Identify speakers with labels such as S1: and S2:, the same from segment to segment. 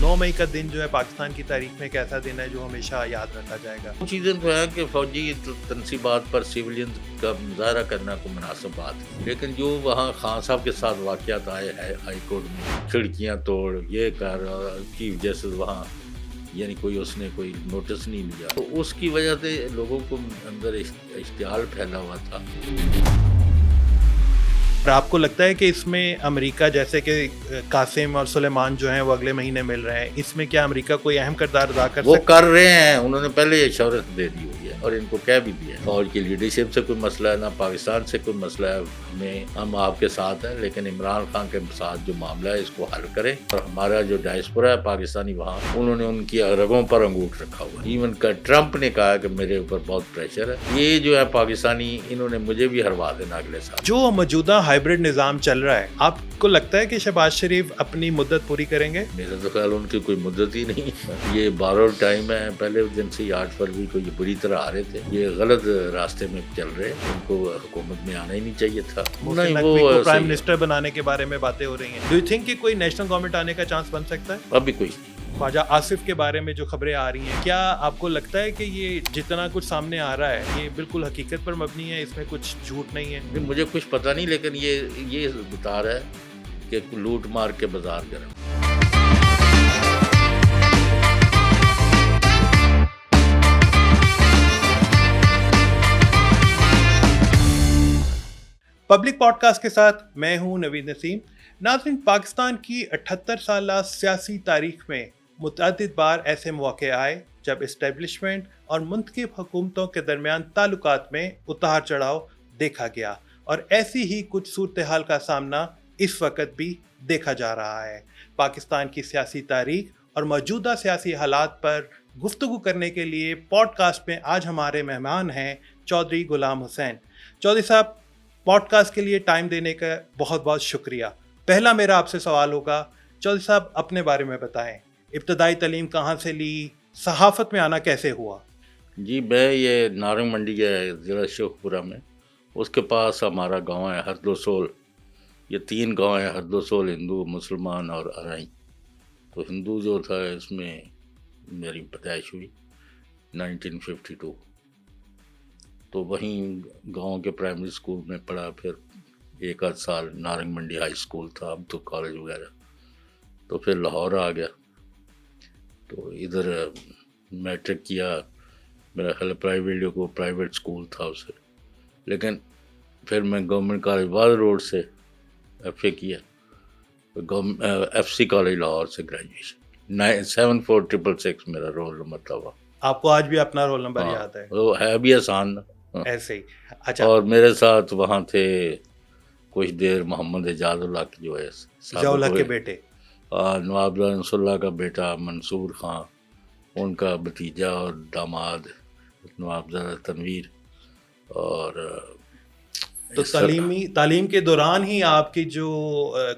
S1: 9 مئی کا دن جو ہے پاکستان کی تاریخ میں ایک ایسا دن ہے جو ہمیشہ یاد رکھا جائے گا.
S2: چیزیں تو ہے کہ فوجی تنصیبات پر سویلین کا مظاہرہ کرنا کوئی مناسب بات ہے، لیکن جو وہاں خان صاحب کے ساتھ واقعات آئے ہیں ہائی کورٹ میں، کھڑکیاں توڑ یہ کر چیف جسٹس وہاں، یعنی کوئی اس نے کوئی نوٹس نہیں لیا، تو اس کی وجہ سے لوگوں کو اندر اشتعال پھیلا ہوا تھا.
S1: اور آپ کو لگتا ہے کہ اس میں امریکہ، جیسے کہ قاسم اور سلیمان جو ہیں وہ اگلے مہینے مل رہے ہیں، اس میں کیا امریکہ کوئی اہم کردار ادا کر
S2: وہ
S1: سکتا
S2: کر رہے ہیں؟ انہوں نے پہلے یہ شہرت دے دی ہوئی ہے اور ان کو کہہ بھی دیا ہے. فوج کی لیڈرشپ سے کوئی مسئلہ ہے نہ پاکستان سے کوئی مسئلہ ہے، ہم آپ کے ساتھ ہیں، لیکن عمران خان کے ساتھ جو معاملہ ہے اس کو حل کریں. اور ہمارا جو ڈائسپورا ہے پاکستانی وہاں، انہوں نے ان کی رگوں پر انگوٹھ رکھا ہوا ہے. ایون کا ٹرمپ نے کہا کہ میرے اوپر بہت پریشر ہے. یہ جو ہے پاکستانی، انہوں نے مجھے بھی ہروا دینا اگلے سال.
S1: جو موجودہ ہائبرڈ نظام چل رہا ہے، آپ کو لگتا ہے کہ شہباز شریف اپنی مدت پوری کریں گے؟
S2: میرا تو خیال ان کی کوئی مدت ہی نہیں ہے. یہ بارور ٹائم ہے. پہلے دن سے 8 فروری کو یہ بری طرح آ رہے تھے. یہ غلط راستے میں چل رہے ہیں. ان کو حکومت میں آنا ہی نہیں چاہیے تھا.
S1: وہ پرائم منسٹر بنانے کے بارے میں باتیں ہو رہی ہیں. ڈو یو تھنک کہ کوئی نیشنل گورنمنٹ آنے کا چانس بن سکتا ہے؟
S2: ابھی کوئی نہیں.
S1: خواجہ آصف کے بارے میں جو خبریں آ رہی ہیں، کیا آپ کو لگتا ہے کہ یہ جتنا کچھ سامنے آ رہا ہے یہ بالکل حقیقت پر مبنی ہے، اس میں کچھ جھوٹ نہیں ہے؟
S2: مجھے کچھ پتہ نہیں، لیکن یہ بتا رہا ہے کہ لوٹ مار کے بازار گرم.
S1: پبلک پوڈ کاسٹ کے ساتھ میں ہوں نوید نسیم. ناظرین، پاکستان کی 78 سالہ سیاسی تاریخ میں متعدد بار ایسے مواقع آئے جب اسٹیبلشمنٹ اور منتخب حکومتوں کے درمیان تعلقات میں اتار چڑھاؤ دیکھا گیا، اور ایسی ہی کچھ صورتحال کا سامنا اس وقت بھی دیکھا جا رہا ہے. پاکستان کی سیاسی تاریخ اور موجودہ سیاسی حالات پر گفتگو کرنے کے لیے پوڈ کاسٹ میں آج ہمارے مہمان ہیں چودھری غلام حسین. چودھری صاحب، پوڈ کاسٹ کے لیے ٹائم دینے کا بہت بہت شکریہ. پہلا میرا آپ سے سوال ہوگا، چودھری صاحب اپنے بارے میں بتائیں. ابتدائی تعلیم کہاں سے لی؟ صحافت میں آنا کیسے ہوا؟
S2: جی، میں یہ نارنگ منڈی کے ضلع شیخ پورہ میں، اس کے پاس ہمارا گاؤں ہے ہردو سول. یہ 3 گاؤں ہیں، ہردو سول، ہندو، مسلمان اور ارائی. تو ہندو جو تھا اس میں میری پیدائش ہوئی 1952. تو وہیں گاؤں کے پرائمری اسکول میں پڑھا. پھر 1 آدھ سال نارنگ منڈی ہائی اسکول تھا، اب تو کالج وغیرہ. تو پھر لاہور آ گیا، تو ادھر میٹرک کیا. میرا خیال پرائیویٹ اسکول تھا اسے، لیکن پھر میں گورنمنٹ کالج وال روڈ سے ایف اے کیا. ایف سی کالج لاہور سے گریجویشن. 74666 میرا رول نمبر تھا وہاں.
S1: آپ کو آج بھی اپنا رول نمبر یاد ہے؟
S2: وہ ہے بھی آسان
S1: ایسے ہی. اچھا.
S2: اور میرے ساتھ وہاں تھے کچھ دیر محمد اعجاز اللہ جو ہے
S1: ضیاء کے بیٹے،
S2: نواب نصر اللہ کا بیٹا منصور خان، ان کا بھتیجا اور داماد نواب زادہ تنویر. اور
S1: تو تعلیم کے دوران ہی آپ کی جو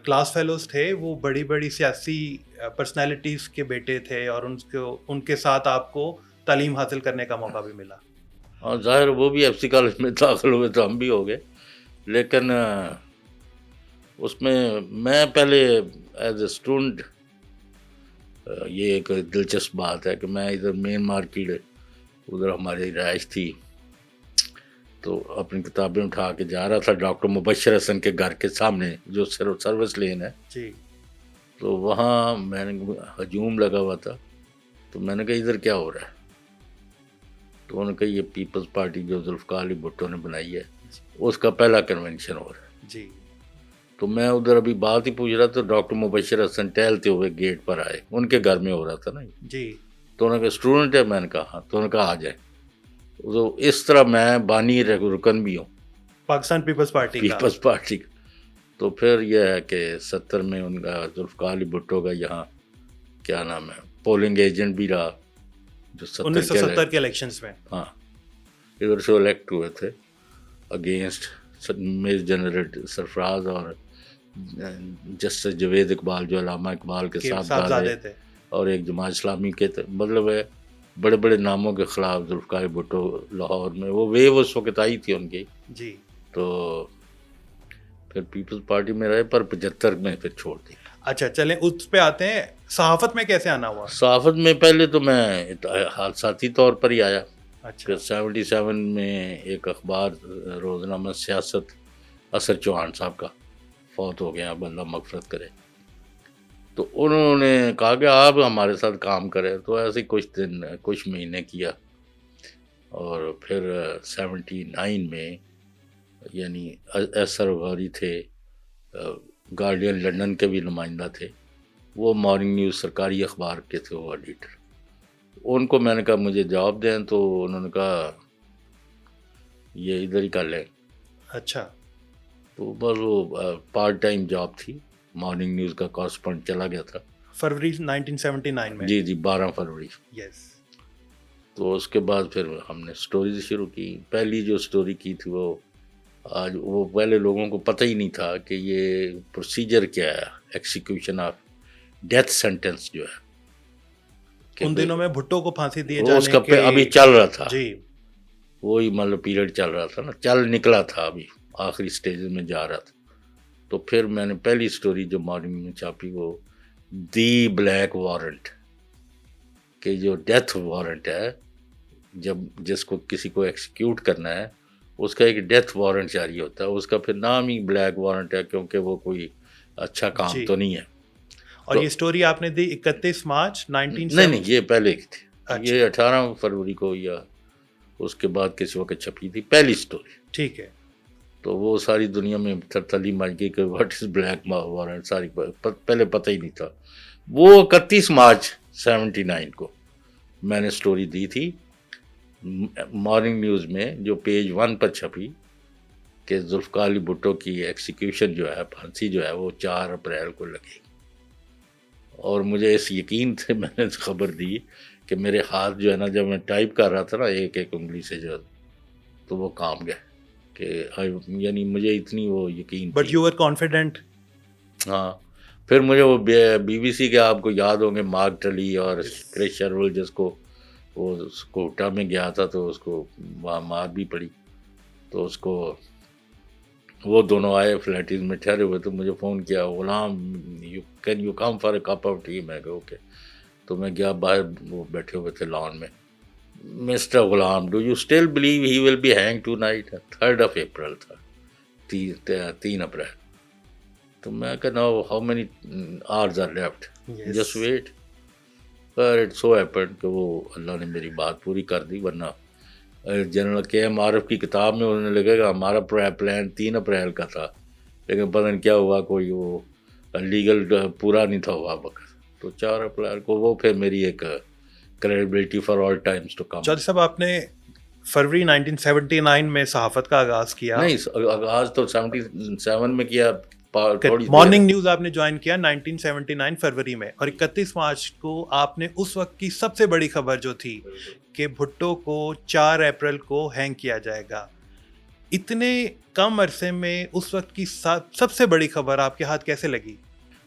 S1: کلاس فیلوز تھے وہ بڑی بڑی سیاسی پرسنالٹیز کے بیٹے تھے، اور ان کے ساتھ آپ کو تعلیم حاصل کرنے کا موقع بھی ملا.
S2: ہاں، ظاہر وہ بھی ایف سی کالج میں داخل ہوئے تو ہم بھی ہو گئے. لیکن اس میں پہلے ایز اے اسٹوڈنٹ، یہ ایک دلچسپ بات ہے کہ میں ادھر مین مارکیٹ، ادھر ہماری رہائش تھی، تو اپنی کتابیں اٹھا کے جا رہا تھا ڈاکٹر مبشر حسن کے گھر کے سامنے جو سروس لین ہے
S1: جی.
S2: تو وہاں میں نے ہجوم لگا ہوا تھا. تو میں نے کہا ادھر کیا ہو رہا ہے؟ تو انہوں نے کہا یہ پیپلز پارٹی جو ذوالفقار علی بھٹو نے بنائی ہے اس کا پہلا کنونشن ہو رہا ہے.
S1: جی.
S2: تو میں ادھر ابھی بات ہی پوچھ رہا تھا، ڈاکٹر مبشر حسن ٹہلتے ہوئے گیٹ پر آئے. ان کے گھر میں ہو رہا تھا نا
S1: جی.
S2: تو انہوں نے کہا اسٹوڈنٹ ہے؟ میں نے کہا ہاں. تو انہوں نے کہا آ جائے. تو اس طرح میں بانی رکن بھی ہوں
S1: پاکستان پیپلز پارٹی کا.
S2: تو پھر یہ ہے کہ 70 میں ان کا ذوالفقار علی بھٹو کا یہاں کیا نام ہے پولنگ ایجنٹ بھی رہا، جو
S1: 1970 کے الیکشنز میں.
S2: ہاں، ادھر سے الیکٹ ہوئے تھے اگینسٹ میجر جنرل سرفراز اور جسٹس جوید اقبال جو علامہ اقبال کے صاحبزادے
S1: تھے، اور
S2: ایک جماعت اسلامی کے تھے. مطلب ہے بڑے بڑے ناموں کے خلاف ذوالفقار بھٹو لاہور میں وہ ویو اس وقت آئی تھی ان کی.
S1: جی.
S2: تو پھر پیپلز پارٹی میں رہے، پر 75 میں پھر چھوڑ دی.
S1: اچھا چلیں اس پہ آتے ہیں، صحافت میں کیسے آنا ہوا؟
S2: صحافت میں پہلے تو میں حادثاتی طور پر ہی آیا
S1: اچھا
S2: کہ 77 میں ایک اخبار روزنامہ سیاست اثر چوہان صاحب کا فوت ہو گیا، اب اللہ مغفرت کرے، تو انہوں نے کہا کہ آپ ہمارے ساتھ کام کریں، تو ایسے کچھ مہینے کیا، اور پھر 79 میں یعنی ایسر غوری تھے، گارڈین لنڈن کے بھی نمائندہ تھے، وہ مارننگ نیوز سرکاری اخبار کے تھے وہ ایڈیٹر، ان کو میں نے کہا مجھے جواب دیں، تو انہوں نے کہا یہ ادھر ہی کر لیں،
S1: اچھا
S2: تو بس وہ پارٹ ٹائم جاب تھی، مارننگ نیوز کا کورسپونڈنٹ چلا گیا تھا،
S1: فروری 1979 میں؟
S2: جی 12 فروری۔
S1: یس۔
S2: تو اس کے بعد پھر ہم نے سٹوریز شروع کی۔ پہلی جو سٹوری کی تھی وہ پہلے لوگوں کو پتہ ہی نہیں تھا کہ یہ پروسیجر کیا ہے، ایکسیکیوشن آف ڈیتھ سینٹنس جو ہے،
S1: ان دنوں میں بھٹو کو پھانسی دیے
S2: وہ اس
S1: جانے
S2: کا
S1: کے
S2: ابھی چل رہا تھا،
S1: جی
S2: وہی مطلب پیریڈ چل رہا تھا نا، چل نکلا تھا، ابھی آخری سٹیجز میں جا رہا تھا۔ تو پھر میں نے پہلی سٹوری جو مارننگ میں چھاپی وہ دی بلیک وارنٹ، کہ جو ڈیتھ وارنٹ ہے، جب جس کو کسی کو ایکسیکیوٹ کرنا ہے اس کا ایک ڈیتھ وارنٹ جاری ہوتا ہے، اس کا پھر نام ہی بلیک وارنٹ ہے، کیونکہ وہ کوئی اچھا کام
S1: جی۔
S2: تو نہیں ہے۔
S1: اور یہ سٹوری آپ نے دی 31 مارچ 1970؟
S2: نہیں یہ پہلے کی تھی،
S1: اچھا۔
S2: یہ 18 فروری کو یا اس کے بعد کسی وقت چھپی تھی پہلی سٹوری،
S1: ٹھیک ہے۔
S2: تو وہ ساری دنیا میں تھلی مچ گئی کہ واٹ از بلیک وارنٹ، ساری پہلے پتہ ہی نہیں تھا۔ وہ 31 مارچ 79 کو میں نے سٹوری دی تھی مارننگ نیوز میں، جو پیج 1 پر چھپی، کہ ذوالفقار علی بھٹو کی ایکسیکیوشن جو ہے، پھانسی جو ہے، وہ 4 اپریل کو لگی، اور مجھے اس یقین سے میں نے خبر دی کہ میرے ہاتھ جو ہے نا، جب میں ٹائپ کر رہا تھا نا ایک انگلی سے جو، تو وہ کام گئے، کہ یعنی مجھے اتنی وہ یقین
S1: بٹ یو آر کانفیڈنٹ؟
S2: ہاں۔ پھر مجھے وہ بی بی سی کے، آپ کو یاد ہوں گے، مارک ٹلی اور کرس شرول، جس کو وہ کوٹا میں گیا تھا تو اس کو وہاں مار بھی پڑی، تو اس کو وہ دونوں آئے فلیٹیز میں ٹھہرے ہوئے، تو مجھے فون کیا، Ghulam can you come for a cup of T? میں کہا اوکے، تو میں گیا باہر، وہ بیٹھے ہوئے تھے لان میں، mister Ghulam do you still believe he will be hang tonight? 3 April تھا، 3 اپریل، تو میں کہا no how many hours are left, just wait. پر اٹ سو ہیپن کہ وہ اللہ نے میری بات پوری کر دی، ورنہ جنرل کے ایم عارف کی کتاب میں انہوں نے لکھا کہ ہمارا پلان 3 اپریل کا تھا، لیکن پتہ نہیں کیا ہوا، کوئی وہ لیگل پورا نہیں تھا ہوا وقت، تو 4 اپریل کو وہ پھر میری ایک credibility for all times to come.
S1: Chaudhry صاحب، آپ نے فروری 1979 میں صحافت کا آغاز کیا؟
S2: نہیں، آغاز تو 77 میں کیا،
S1: مارننگ نیوز آپ نے جوائن کیا 1979 فروری میں، اور 31 مارچ کو آپ نے اس وقت کی سب سے بڑی خبر جو تھی کہ بھٹو کو 4 اپریل کو ہینگ کیا جائے گا، اتنے کم عرصے میں اس وقت کی سب سے بڑی خبر آپ کے ہاتھ کیسے لگی؟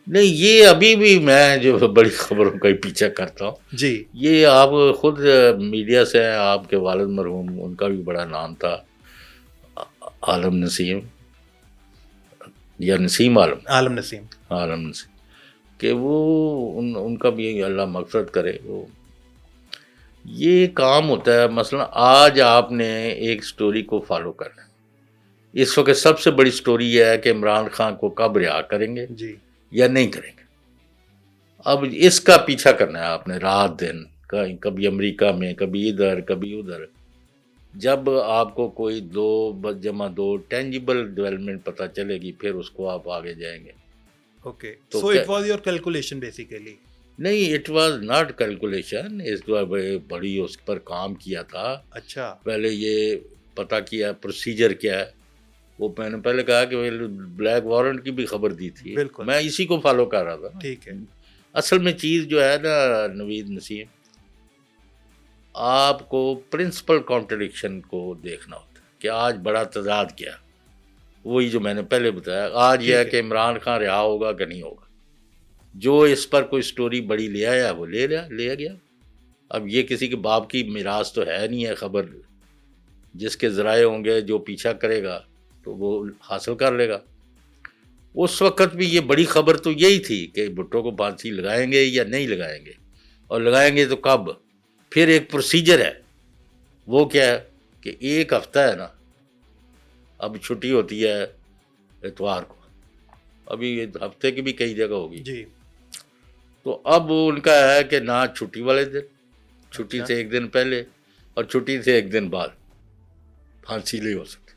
S2: نہیں، یہ ابھی بھی میں جو بڑی خبروں کا ہی پیچھا کرتا ہوں
S1: جی،
S2: یہ آپ خود میڈیا سے ہیں، آپ کے والد مرحوم، ان کا بھی بڑا نام تھا، عالم نسیم یا نسیم
S1: عالم نسیم،
S2: کہ وہ ان کا بھی اللہ مغفرت کرے۔ وہ یہ کام ہوتا ہے، مثلا آج آپ نے ایک سٹوری کو فالو کرنا ہے، اس وقت سب سے بڑی سٹوری یہ ہے کہ عمران خان کو کب رہا کریں گے
S1: جی،
S2: یا نہیں کریں گے، اب اس کا پیچھا کرنا ہے آپ نے رات دن، کبھی امریکہ میں، کبھی ادھر، کبھی ادھر۔ جب آپ کو کوئی 2+2 ٹینجیبل ڈیولپمنٹ پتہ چلے گی، پھر اس کو آپ آگے جائیں گے۔
S1: Okay, so it was your calculation basically?
S2: نہیں، اٹ واز ناٹ کیلکولیشن، اس بڑی اس پر کام کیا تھا۔
S1: اچھا،
S2: پہلے یہ پتہ کیا پروسیجر کیا ہے، وہ میں نے پہلے کہا کہ بلیک وارنٹ کی بھی خبر دی تھی،
S1: بالکل،
S2: میں اسی کو فالو کر رہا تھا۔
S1: ٹھیک ہے۔
S2: اصل میں چیز جو ہے نا نوید نسیم، آپ کو پرنسپل کانٹرڈکشن کو دیکھنا ہوتا ہے کہ آج بڑا تضاد کیا، وہی جو میں نے پہلے بتایا، آج یہ ہے کہ عمران خان رہا ہوگا کہ نہیں ہوگا، جو اس پر کوئی سٹوری بڑی لے آیا وہ لے گیا۔ اب یہ کسی کے باپ کی میراث تو ہے نہیں ہے خبر، جس کے ذرائع ہوں گے، جو پیچھا کرے گا تو وہ حاصل کر لے گا۔ اس وقت بھی یہ بڑی خبر تو یہی تھی کہ بھٹو کو پھانسی لگائیں گے یا نہیں لگائیں گے، اور لگائیں گے تو کب. پھر ایک پروسیجر ہے، وہ کیا ہے کہ ایک ہفتہ ہے نا، اب چھٹی ہوتی ہے اتوار کو، ابھی ہفتے کی بھی کئی جگہ ہوگی
S1: جی.
S2: تو اب ان کا ہے کہ نہ چھٹی والے دن، چھٹی سے ایک دن پہلے اور چھٹی سے ایک دن بعد پھانسی نہیں ہو سکتی.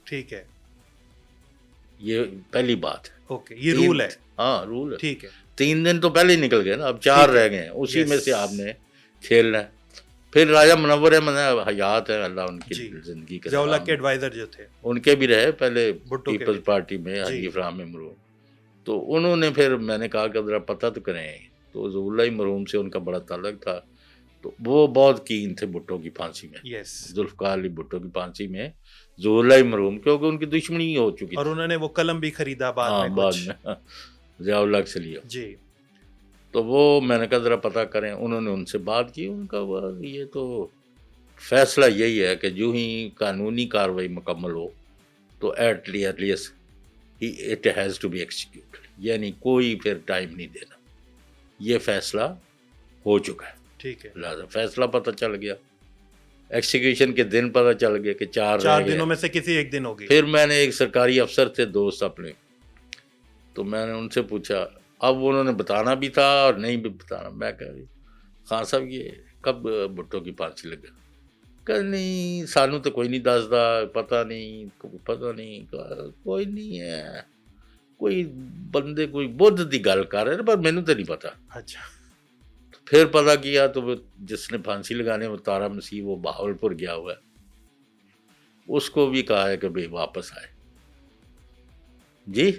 S1: ٹھیک ہے.
S2: یہ پہلی بات ہے.
S1: اوکے، یہ رول ہے.
S2: ہاں رول ہے.
S1: ٹھیک ہے.
S2: 3 دن تو پہلے ہی نکل گئے نا، اب 4 رہ گئے ہیں، اسی میں سے آپ نے کھیلنا ہے. پھر راجہ منور احمد حیات ہے، اللہ ان کی زندگی کے
S1: ضیاء الحق کے ایڈوائزر جو تھے،
S2: ان کے بھی رہے پہلے
S1: بھٹو کے
S2: پیپلز
S1: بھی.
S2: پارٹی میں حنیف رحمان مرحوم. تو انہوں نے پھر میں نے کہا کہ ذرا پتہ تو کریں. تو ظہور اللہ مرحوم سے ان کا بڑا تعلق تھا، تو وہ بہت کین تھے بھٹو کی پھانسی میں،
S1: یس،
S2: ذوالفقار علی بھٹو کی پھانسی میں ظہور اللہ مرحوم، کیونکہ ان کی دشمنی ہو چکی
S1: اور
S2: تھی.
S1: انہوں نے وہ قلم بھی خریدا بعد
S2: بعد
S1: میں
S2: میں ضیاء الحق سے لیا.
S1: جی.
S2: تو وہ میں نے کہا ذرا پتہ کریں. انہوں نے ان سے بات کی، ان کا یہ تو فیصلہ یہی ہے کہ جو ہی قانونی کارروائی مکمل ہو تو at least it has to be executed, یعنی کوئی پھر ٹائم نہیں دینا. یہ فیصلہ ہو چکا ہے.
S1: ٹھیک ہے.
S2: لہٰذا فیصلہ پتہ چل گیا، ایکسیکیوشن کے دن پتہ چل گیا کہ 4
S1: دنوں میں سے کسی ایک دن ہوگی.
S2: پھر میں نے ایک سرکاری افسر تھے دوست اپنے، تو میں نے ان سے پوچھا، اب انہوں نے بتانا بھی تھا اور نہیں بھی بتانا. میں کہا خان صاحب یہ کب بھٹو کی پھانسی لگا؟ کہ نہیں سانو تو کوئی نہیں دسدا، پتہ نہیں کوئی نہیں ہے، کوئی بندے کوئی بدھ دی گل کر رہے پر مینوں تو نہیں پتا.
S1: اچھا.
S2: پھر پتہ کیا تو وہ جس نے پھانسی لگانے وہ تارا مسیح، وہ بہاولپور گیا ہوا ہے، اس کو بھی کہا ہے کہ بھائی واپس آئے. جی.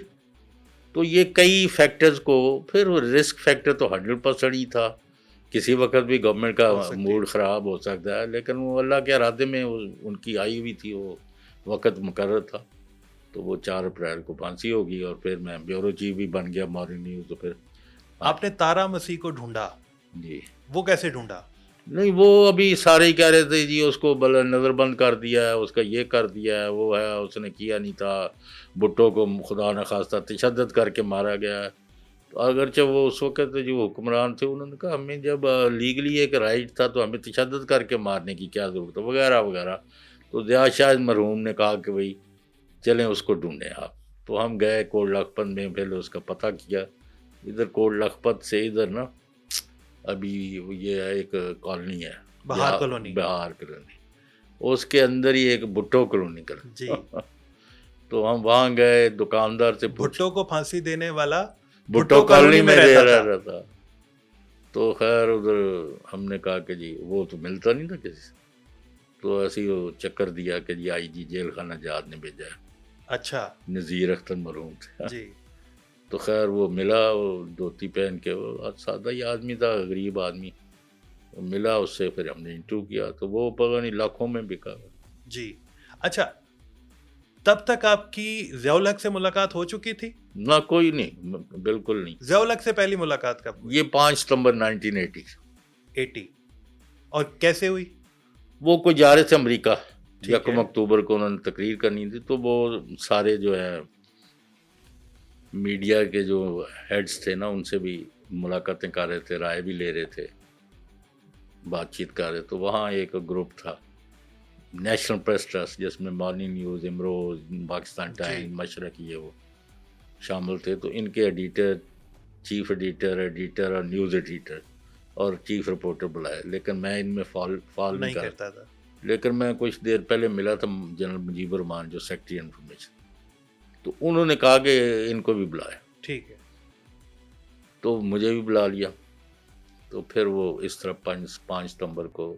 S2: تو یہ کئی فیکٹرز کو، پھر رسک فیکٹر تو 100% ہی تھا. کسی وقت بھی گورنمنٹ کا موڈ خراب ہو سکتا ہے، لیکن وہ اللہ کے ارادے میں ان کی آئی ہوئی تھی، وہ وقت مقرر تھا. تو وہ 4 اپریل کو پھانسی ہوگی، اور پھر میں بیورو چیف بھی بن گیا مارننگ نیوز. تو پھر
S1: آپ نے تارا مسیح کو ڈھونڈا؟
S2: جی.
S1: وہ کیسے ڈھونڈا؟
S2: نہیں وہ ابھی سارے ہی کہہ رہے تھے جی اس کو نظر بند کر دیا ہے، اس کا یہ کر دیا ہے، وہ ہے، اس نے کیا نہیں تھا، بھٹو کو خدا نخواستہ تشدد کر کے مارا گیا ہے. تو اگرچہ وہ اس وقت جو حکمران تھے انہوں نے کہا ہمیں جب لیگلی ایک رائٹ تھا تو ہمیں تشدد کر کے مارنے کی کیا ضرورت ہے، وغیرہ وغیرہ. تو ضیاء شاہ مرحوم نے کہا کہ بھائی چلیں اس کو ڈھونڈیں آپ. تو ہم گئے کوٹ لکھپت میں، پہلے اس کا پتہ کیا. ادھر کوٹ لکھپت سے ادھر نا ابھی یہ ایک کالونی ہے
S1: بہار کالونی،
S2: بہار کالونی، اس کے اندر ہی ایک بھٹو کالونی
S1: جی.
S2: تو ہم وہاں گئے، دکاندار سے
S1: بھٹو کو پھانسی دینے والا
S2: بھٹو کالونی میں رہتا تھا. تو خیر ادھر ہم نے کہا کہ جی وہ تو ملتا نہیں تھا کسی سے، تو ایسے ہی وہ چکر دیا کہ جی آئی جی جیل خانہ جات نے بھیجا ہے.
S1: اچھا.
S2: نذیر اختر مرحوم تھے.
S1: جی.
S2: تو خیر وہ ملا، وہ دھوتی پہن کے، وہ سادہ ہی آدمی تھا، غریب آدمی. ملا اس سے، پھر ہم نے انٹرویو کیا تو وہ پتہ نہیں لاکھوں میں بکا. جی.
S1: اچھا، تب تک آپ کی ضیاء الحق سے ملاقات ہو چکی تھی؟
S2: نہ کوئی نہیں، بالکل نہیں.
S1: ضیاء الحق سے پہلی ملاقات کب ہوئی؟
S2: یہ 5 ستمبر 1980.
S1: اور کیسے ہوئی؟
S2: وہ کوئی جا رہے تھے امریکہ، 1 اکتوبر کو انہوں نے تقریر کرنی تھی. تو وہ سارے جو ہے میڈیا کے جو ہیڈز تھے نا ان سے بھی ملاقاتیں کر رہے تھے، رائے بھی لے رہے تھے، بات چیت کر رہے. تو وہاں ایک گروپ تھا نیشنل پریس ٹرسٹ، جس میں مارننگ نیوز، امروز، پاکستان ٹائم، مشرق، یہ وہ شامل تھے. تو ان کے ایڈیٹر، چیف ایڈیٹر اور نیوز ایڈیٹر اور چیف رپورٹر بلائے، لیکن میں ان میں فال نہیں کرتا تھا. لیکن میں کچھ دیر پہلے ملا تھا جنرل مجیب الرحمان جو سیکرٹری انفارمیشن، تو انہوں نے کہا کہ ان کو بھی بلایا.
S1: ٹھیک ہے.
S2: تو مجھے بھی بلا لیا. تو پھر وہ اس طرح 5 ستمبر کو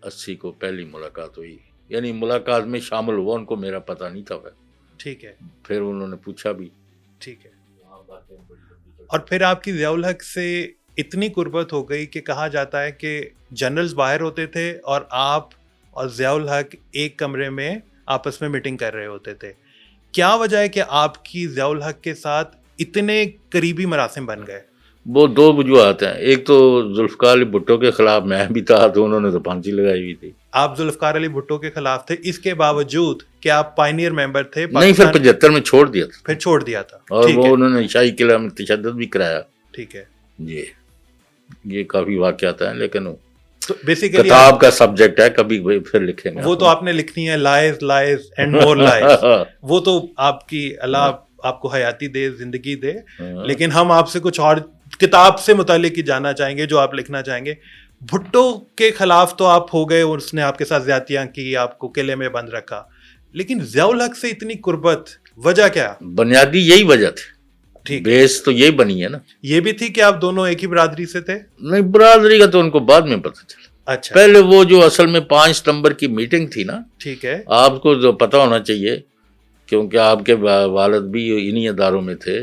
S2: 80 کو پہلی ملاقات ہوئی، یعنی ملاقات میں شامل ہوا. ان کو میرا پتہ نہیں تھا.
S1: ٹھیک ہے.
S2: پھر انہوں نے پوچھا بھی.
S1: ٹھیک ہے. اور پھر آپ کی ضیاء الحق سے اتنی قربت ہو گئی کہ کہا جاتا ہے کہ جنرلز باہر ہوتے تھے اور آپ اور ضیاء الحق ایک کمرے میں آپس میں میٹنگ کر رہے ہوتے تھے. کیا وجہ ہے کہ آپ کی ضیاء الحق کے ساتھ اتنے قریبی مراسم بن گئے؟
S2: وہ 2 وجوہات ہیں. ایک تو ذوالفقار علی بھٹو کے خلاف میں بھی تھا، تو انہوں نے تو پھانسی لگائی ہوئی تھی.
S1: آپ ذوالفقار علی بھٹو کے خلاف تھے، اس کے باوجود کہ آپ پائنیئر ممبر تھے
S2: نہیں، پھر 75 میں چھوڑ دیا تھا،
S1: پھر چھوڑ دیا تھا،
S2: اور
S1: ٹھیک
S2: وہ
S1: ہے،
S2: انہوں نے شاہی قلعہ میں تشدد بھی کرایا.
S1: ٹھیک ہے.
S2: جی یہ کافی واقعات ہیں، لیکن
S1: تو بیسیکلی
S2: کتاب کا سبجیکٹ ہے، کبھی پھر لکھیں گے.
S1: وہ تو آپ نے لکھنی ہے، لائز لائز اینڈ مور لائز. وہ تو آپ کی اللہ آپ کو حیاتی دے، زندگی دے. لیکن ہم آپ سے کچھ اور کتاب سے متعلق ہی جاننا چاہیں گے جو آپ لکھنا چاہیں گے. بھٹو کے خلاف تو آپ ہو گئے اور اس نے آپ کے ساتھ زیادتیاں کی، آپ کو قلعے میں بند رکھا، لیکن ضیاء الحق سے اتنی قربت، وجہ کیا؟
S2: بنیادی یہی وجہ تھی،
S1: ٹھیک،
S2: بیس تو یہی بنی ہے نا.
S1: یہ بھی تھی کہ آپ دونوں ایک ہی برادری سے تھے؟
S2: نہیں، برادری کا تو ان کو بعد میں پتہ چلا.
S1: اچھا،
S2: پہلے وہ جو اصل میں 5 ستمبر کی میٹنگ تھی نا،
S1: ٹھیک ہے،
S2: آپ کو جو پتہ ہونا چاہیے، کیونکہ آپ کے والد بھی انہی اداروں میں تھے،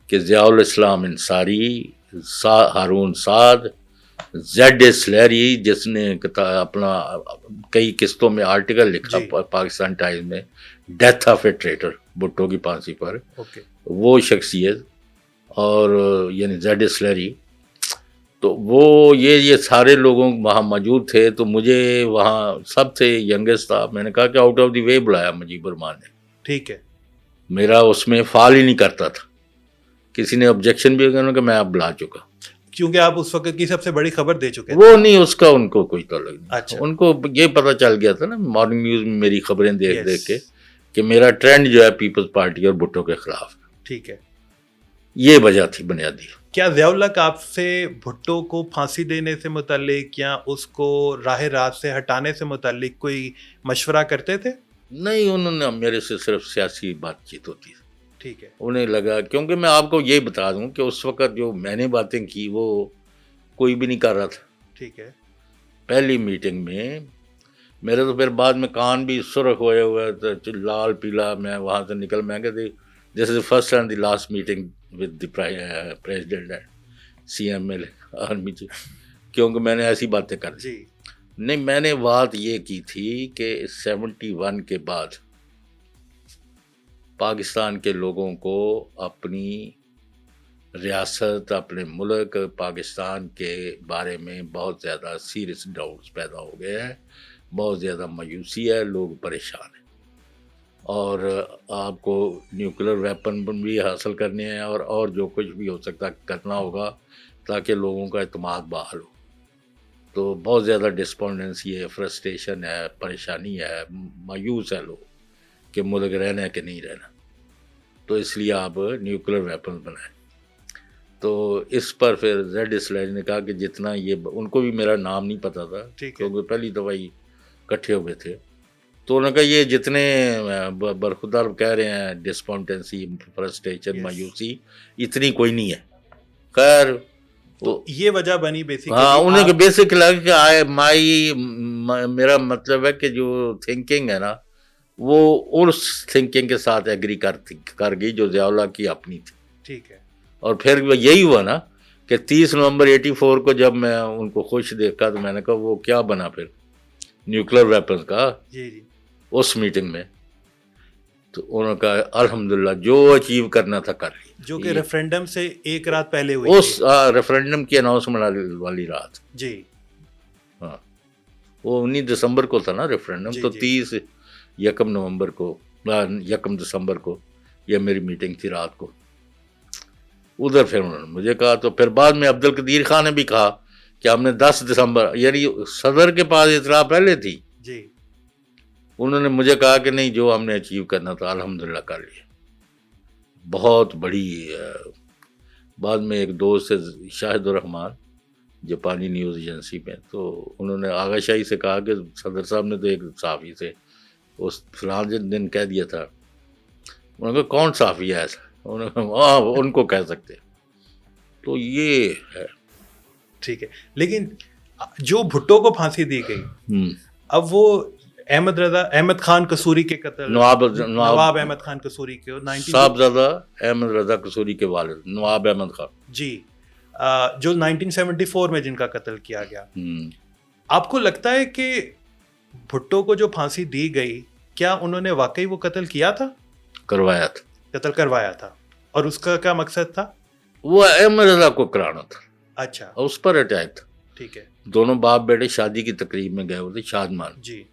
S2: کہ ضیاء الاسلام انصاری، ہارون سعد، زیڈ اے سلیری جس نے اپنا کئی قسطوں میں آرٹیکل لکھا
S1: جی.
S2: پاکستان ٹائمز میں، ڈیتھ آف اے ٹریٹر، بھٹو کی پھانسی پر،
S1: اوکے،
S2: وہ شخصیت، اور یعنی زیڈ اے سلیری. تو وہ یہ سارے لوگوں وہاں موجود تھے. تو مجھے وہاں سب سے ینگسٹ تھا، میں نے کہا کہ آؤٹ آف دی وے بلایا مجیب الرحمان نے.
S1: ٹھیک ہے،
S2: میرا اس میں فال ہی نہیں کرتا تھا، کسی نے آبجیکشن بھی کیا کہ میں اب بلا چکا،
S1: کیونکہ آپ اس وقت کی سب سے بڑی خبر دے چکے تھے.
S2: وہ نہیں، اس کا ان کو کوئی تعلق نہیں.
S1: اچھا،
S2: ان کو یہ پتہ چل گیا تھا نا مارننگ نیوز میں میری خبریں دیکھ
S1: Yes.
S2: دیکھ کے، کہ میرا ٹرینڈ جو ہے پیپلز پارٹی اور بھٹو کے خلاف.
S1: ٹھیک ہے.
S2: یہ وجہ تھی بنیادی.
S1: کیا ضیاء الحق آپ سے بھٹو کو پھانسی دینے سے متعلق یا اس کو راہ راست سے ہٹانے سے متعلق کوئی مشورہ کرتے تھے؟
S2: نہیں، انہوں نے میرے سے صرف سیاسی بات چیت ہوتی تھی.
S1: ٹھیک ہے،
S2: انہیں لگا، کیونکہ میں آپ کو یہ بتا دوں کہ اس وقت جو میں نے باتیں کی وہ کوئی بھی نہیں کر رہا تھا.
S1: ٹھیک ہے،
S2: پہلی میٹنگ میں میرے تو پھر بعد میں کان بھی سرخ ہوئے ہوئے تھے، لال پیلا. میں وہاں سے نکل، میں کہتے this is the first and the last meeting with the president and C M L army chief, کیونکہ میں نے ایسی باتیں کر دی.
S1: جی،
S2: نہیں، میں نے بات یہ کی تھی کہ 71 کے بعد پاکستان کے لوگوں کو اپنی ریاست، اپنے ملک پاکستان کے بارے میں بہت زیادہ سیریس ڈاؤٹس پیدا ہو گئے ہیں، بہت زیادہ مایوسی ہے، لوگ پریشان ہیں، اور آپ کو نیوکلر ویپن بھی حاصل کرنے ہیں، اور جو کچھ بھی ہو سکتا کرنا ہوگا تاکہ لوگوں کا اعتماد بحال ہو. تو بہت زیادہ ڈسپونڈنسی ہے، فرسٹریشن ہے، پریشانی ہے، مایوس ہے لوگ کہ ملک رہنا ہے کہ نہیں رہنا. تو اس لیے آپ نیوکلر ویپن بنائیں. تو اس پر پھر زیڈ اسلائر نے کہا کہ جتنا یہ، ان کو بھی میرا نام نہیں پتا تھا کیونکہ پہلی دفعہ ہی اکٹھے ہوئے تھے. تو انہوں نے کہا یہ جتنے برخودار کہہ رہے ہیں ڈسپونڈنسی، فرسٹریشن، مایوسی، اتنی کوئی نہیں ہے. خیر،
S1: تو یہ وجہ بنی بیسیکلی.
S2: ہاں، انہیں کہ بیسک لگا کہ میرا مطلب ہے کہ جو تھنکنگ ہے نا، وہ اس تھنکنگ کے ساتھ ایگری کر گئی جو ضیاء الحق کی اپنی تھی.
S1: ٹھیک ہے،
S2: اور پھر یہی ہوا نا کہ 30 نومبر 84 کو جب میں ان کو خوش دیکھا تو میں نے کہا وہ کیا بنا پھر نیوکلر ویپن کا.
S1: جی جی،
S2: اس میٹنگ میں تو انہوں نے کہا الحمدللہ جو اچیو کرنا تھا کر لی،
S1: جو کہ ریفرینڈم سے ایک رات پہلے ہوئی
S2: اس ریفرینڈم کی اناؤنسمنٹ والی رات.
S1: جی،
S2: ہاں، وہ 19 دسمبر کو تھا نا ریفرینڈم. تو 30 نومبر کو، 1 دسمبر کو یہ میری میٹنگ تھی رات کو. ادھر پھر انہوں نے مجھے کہا. تو پھر بعد میں عبد القدیر خان نے بھی کہا کہ ہم نے 10 دسمبر، یعنی صدر کے پاس اطلاع پہلے تھی،
S1: جی،
S2: انہوں نے مجھے کہا کہ نہیں، جو ہم نے اچیو کرنا تھا الحمدللہ کر لیا. بہت بڑی. بعد میں ایک دوست ہے شاہد الرحمان جاپانی نیوز ایجنسی میں، تو انہوں نے آغا شاہی سے کہا کہ صدر صاحب نے تو ایک صحافی سے اس فلاں دن کہہ دیا تھا. انہوں نے کہا کون صحافی ہے ایسا؟ انہوں نے کہا ان کو کہہ سکتے. تو یہ ہے.
S1: ٹھیک ہے. لیکن جو بھٹو کو پھانسی دی گئی، اب وہ احمد خان قصوری کے قتل، نواب احمد خان قصوری کے،
S2: صاحبزادہ احمد رضا قصوری کے والد نواب احمد خان،
S1: جی، جو 1974 میں جن کا قتل کیا گیا. آپ کو لگتا ہے کہ بھٹو کو جو پھانسی دی گئی، کیا انہوں نے واقعی وہ قتل کیا تھا؟
S2: کروایا تھا،
S1: قتل کروایا تھا. اور اس کا کیا مقصد تھا؟
S2: وہ احمد رضا کو کرانا تھا.
S1: اچھا،
S2: اس پر اٹیک تھا.
S1: ٹھیک ہے
S2: دونوں باپ بیٹے شادی کی تقریب میں گئے ہوئے تھے شادمان.
S1: جی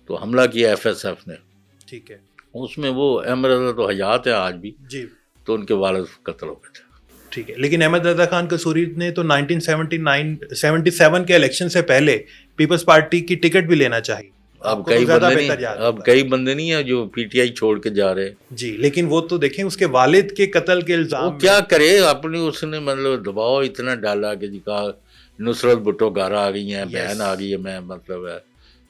S2: تو حملہ کیا FSF نے.
S1: ٹھیک ہے
S2: اس میں وہ احمد رضا تو حیات ہے آج بھی,
S1: جی
S2: تو ان کے والد قتل ہو گئے تھے.
S1: ٹھیک ہے. لیکن احمد رضا خان قصوری نے تو 1977 کے الیکشن سے پہلے پیپلز پارٹی کی ٹکٹ بھی لینا چاہیے.
S2: اب کئی بندے نہیں ہیں جو PTI چھوڑ کے جا رہے.
S1: جی لیکن وہ تو دیکھیں اس کے والد کے قتل کے
S2: وہ
S1: الزام
S2: کیا کرے اپنی, اس نے مطلب دباؤ اتنا ڈالا کہ جی کہا نصرت بھٹو گھر آ گئی ہیں, بہن آ گئی ہے, میں مطلب ہے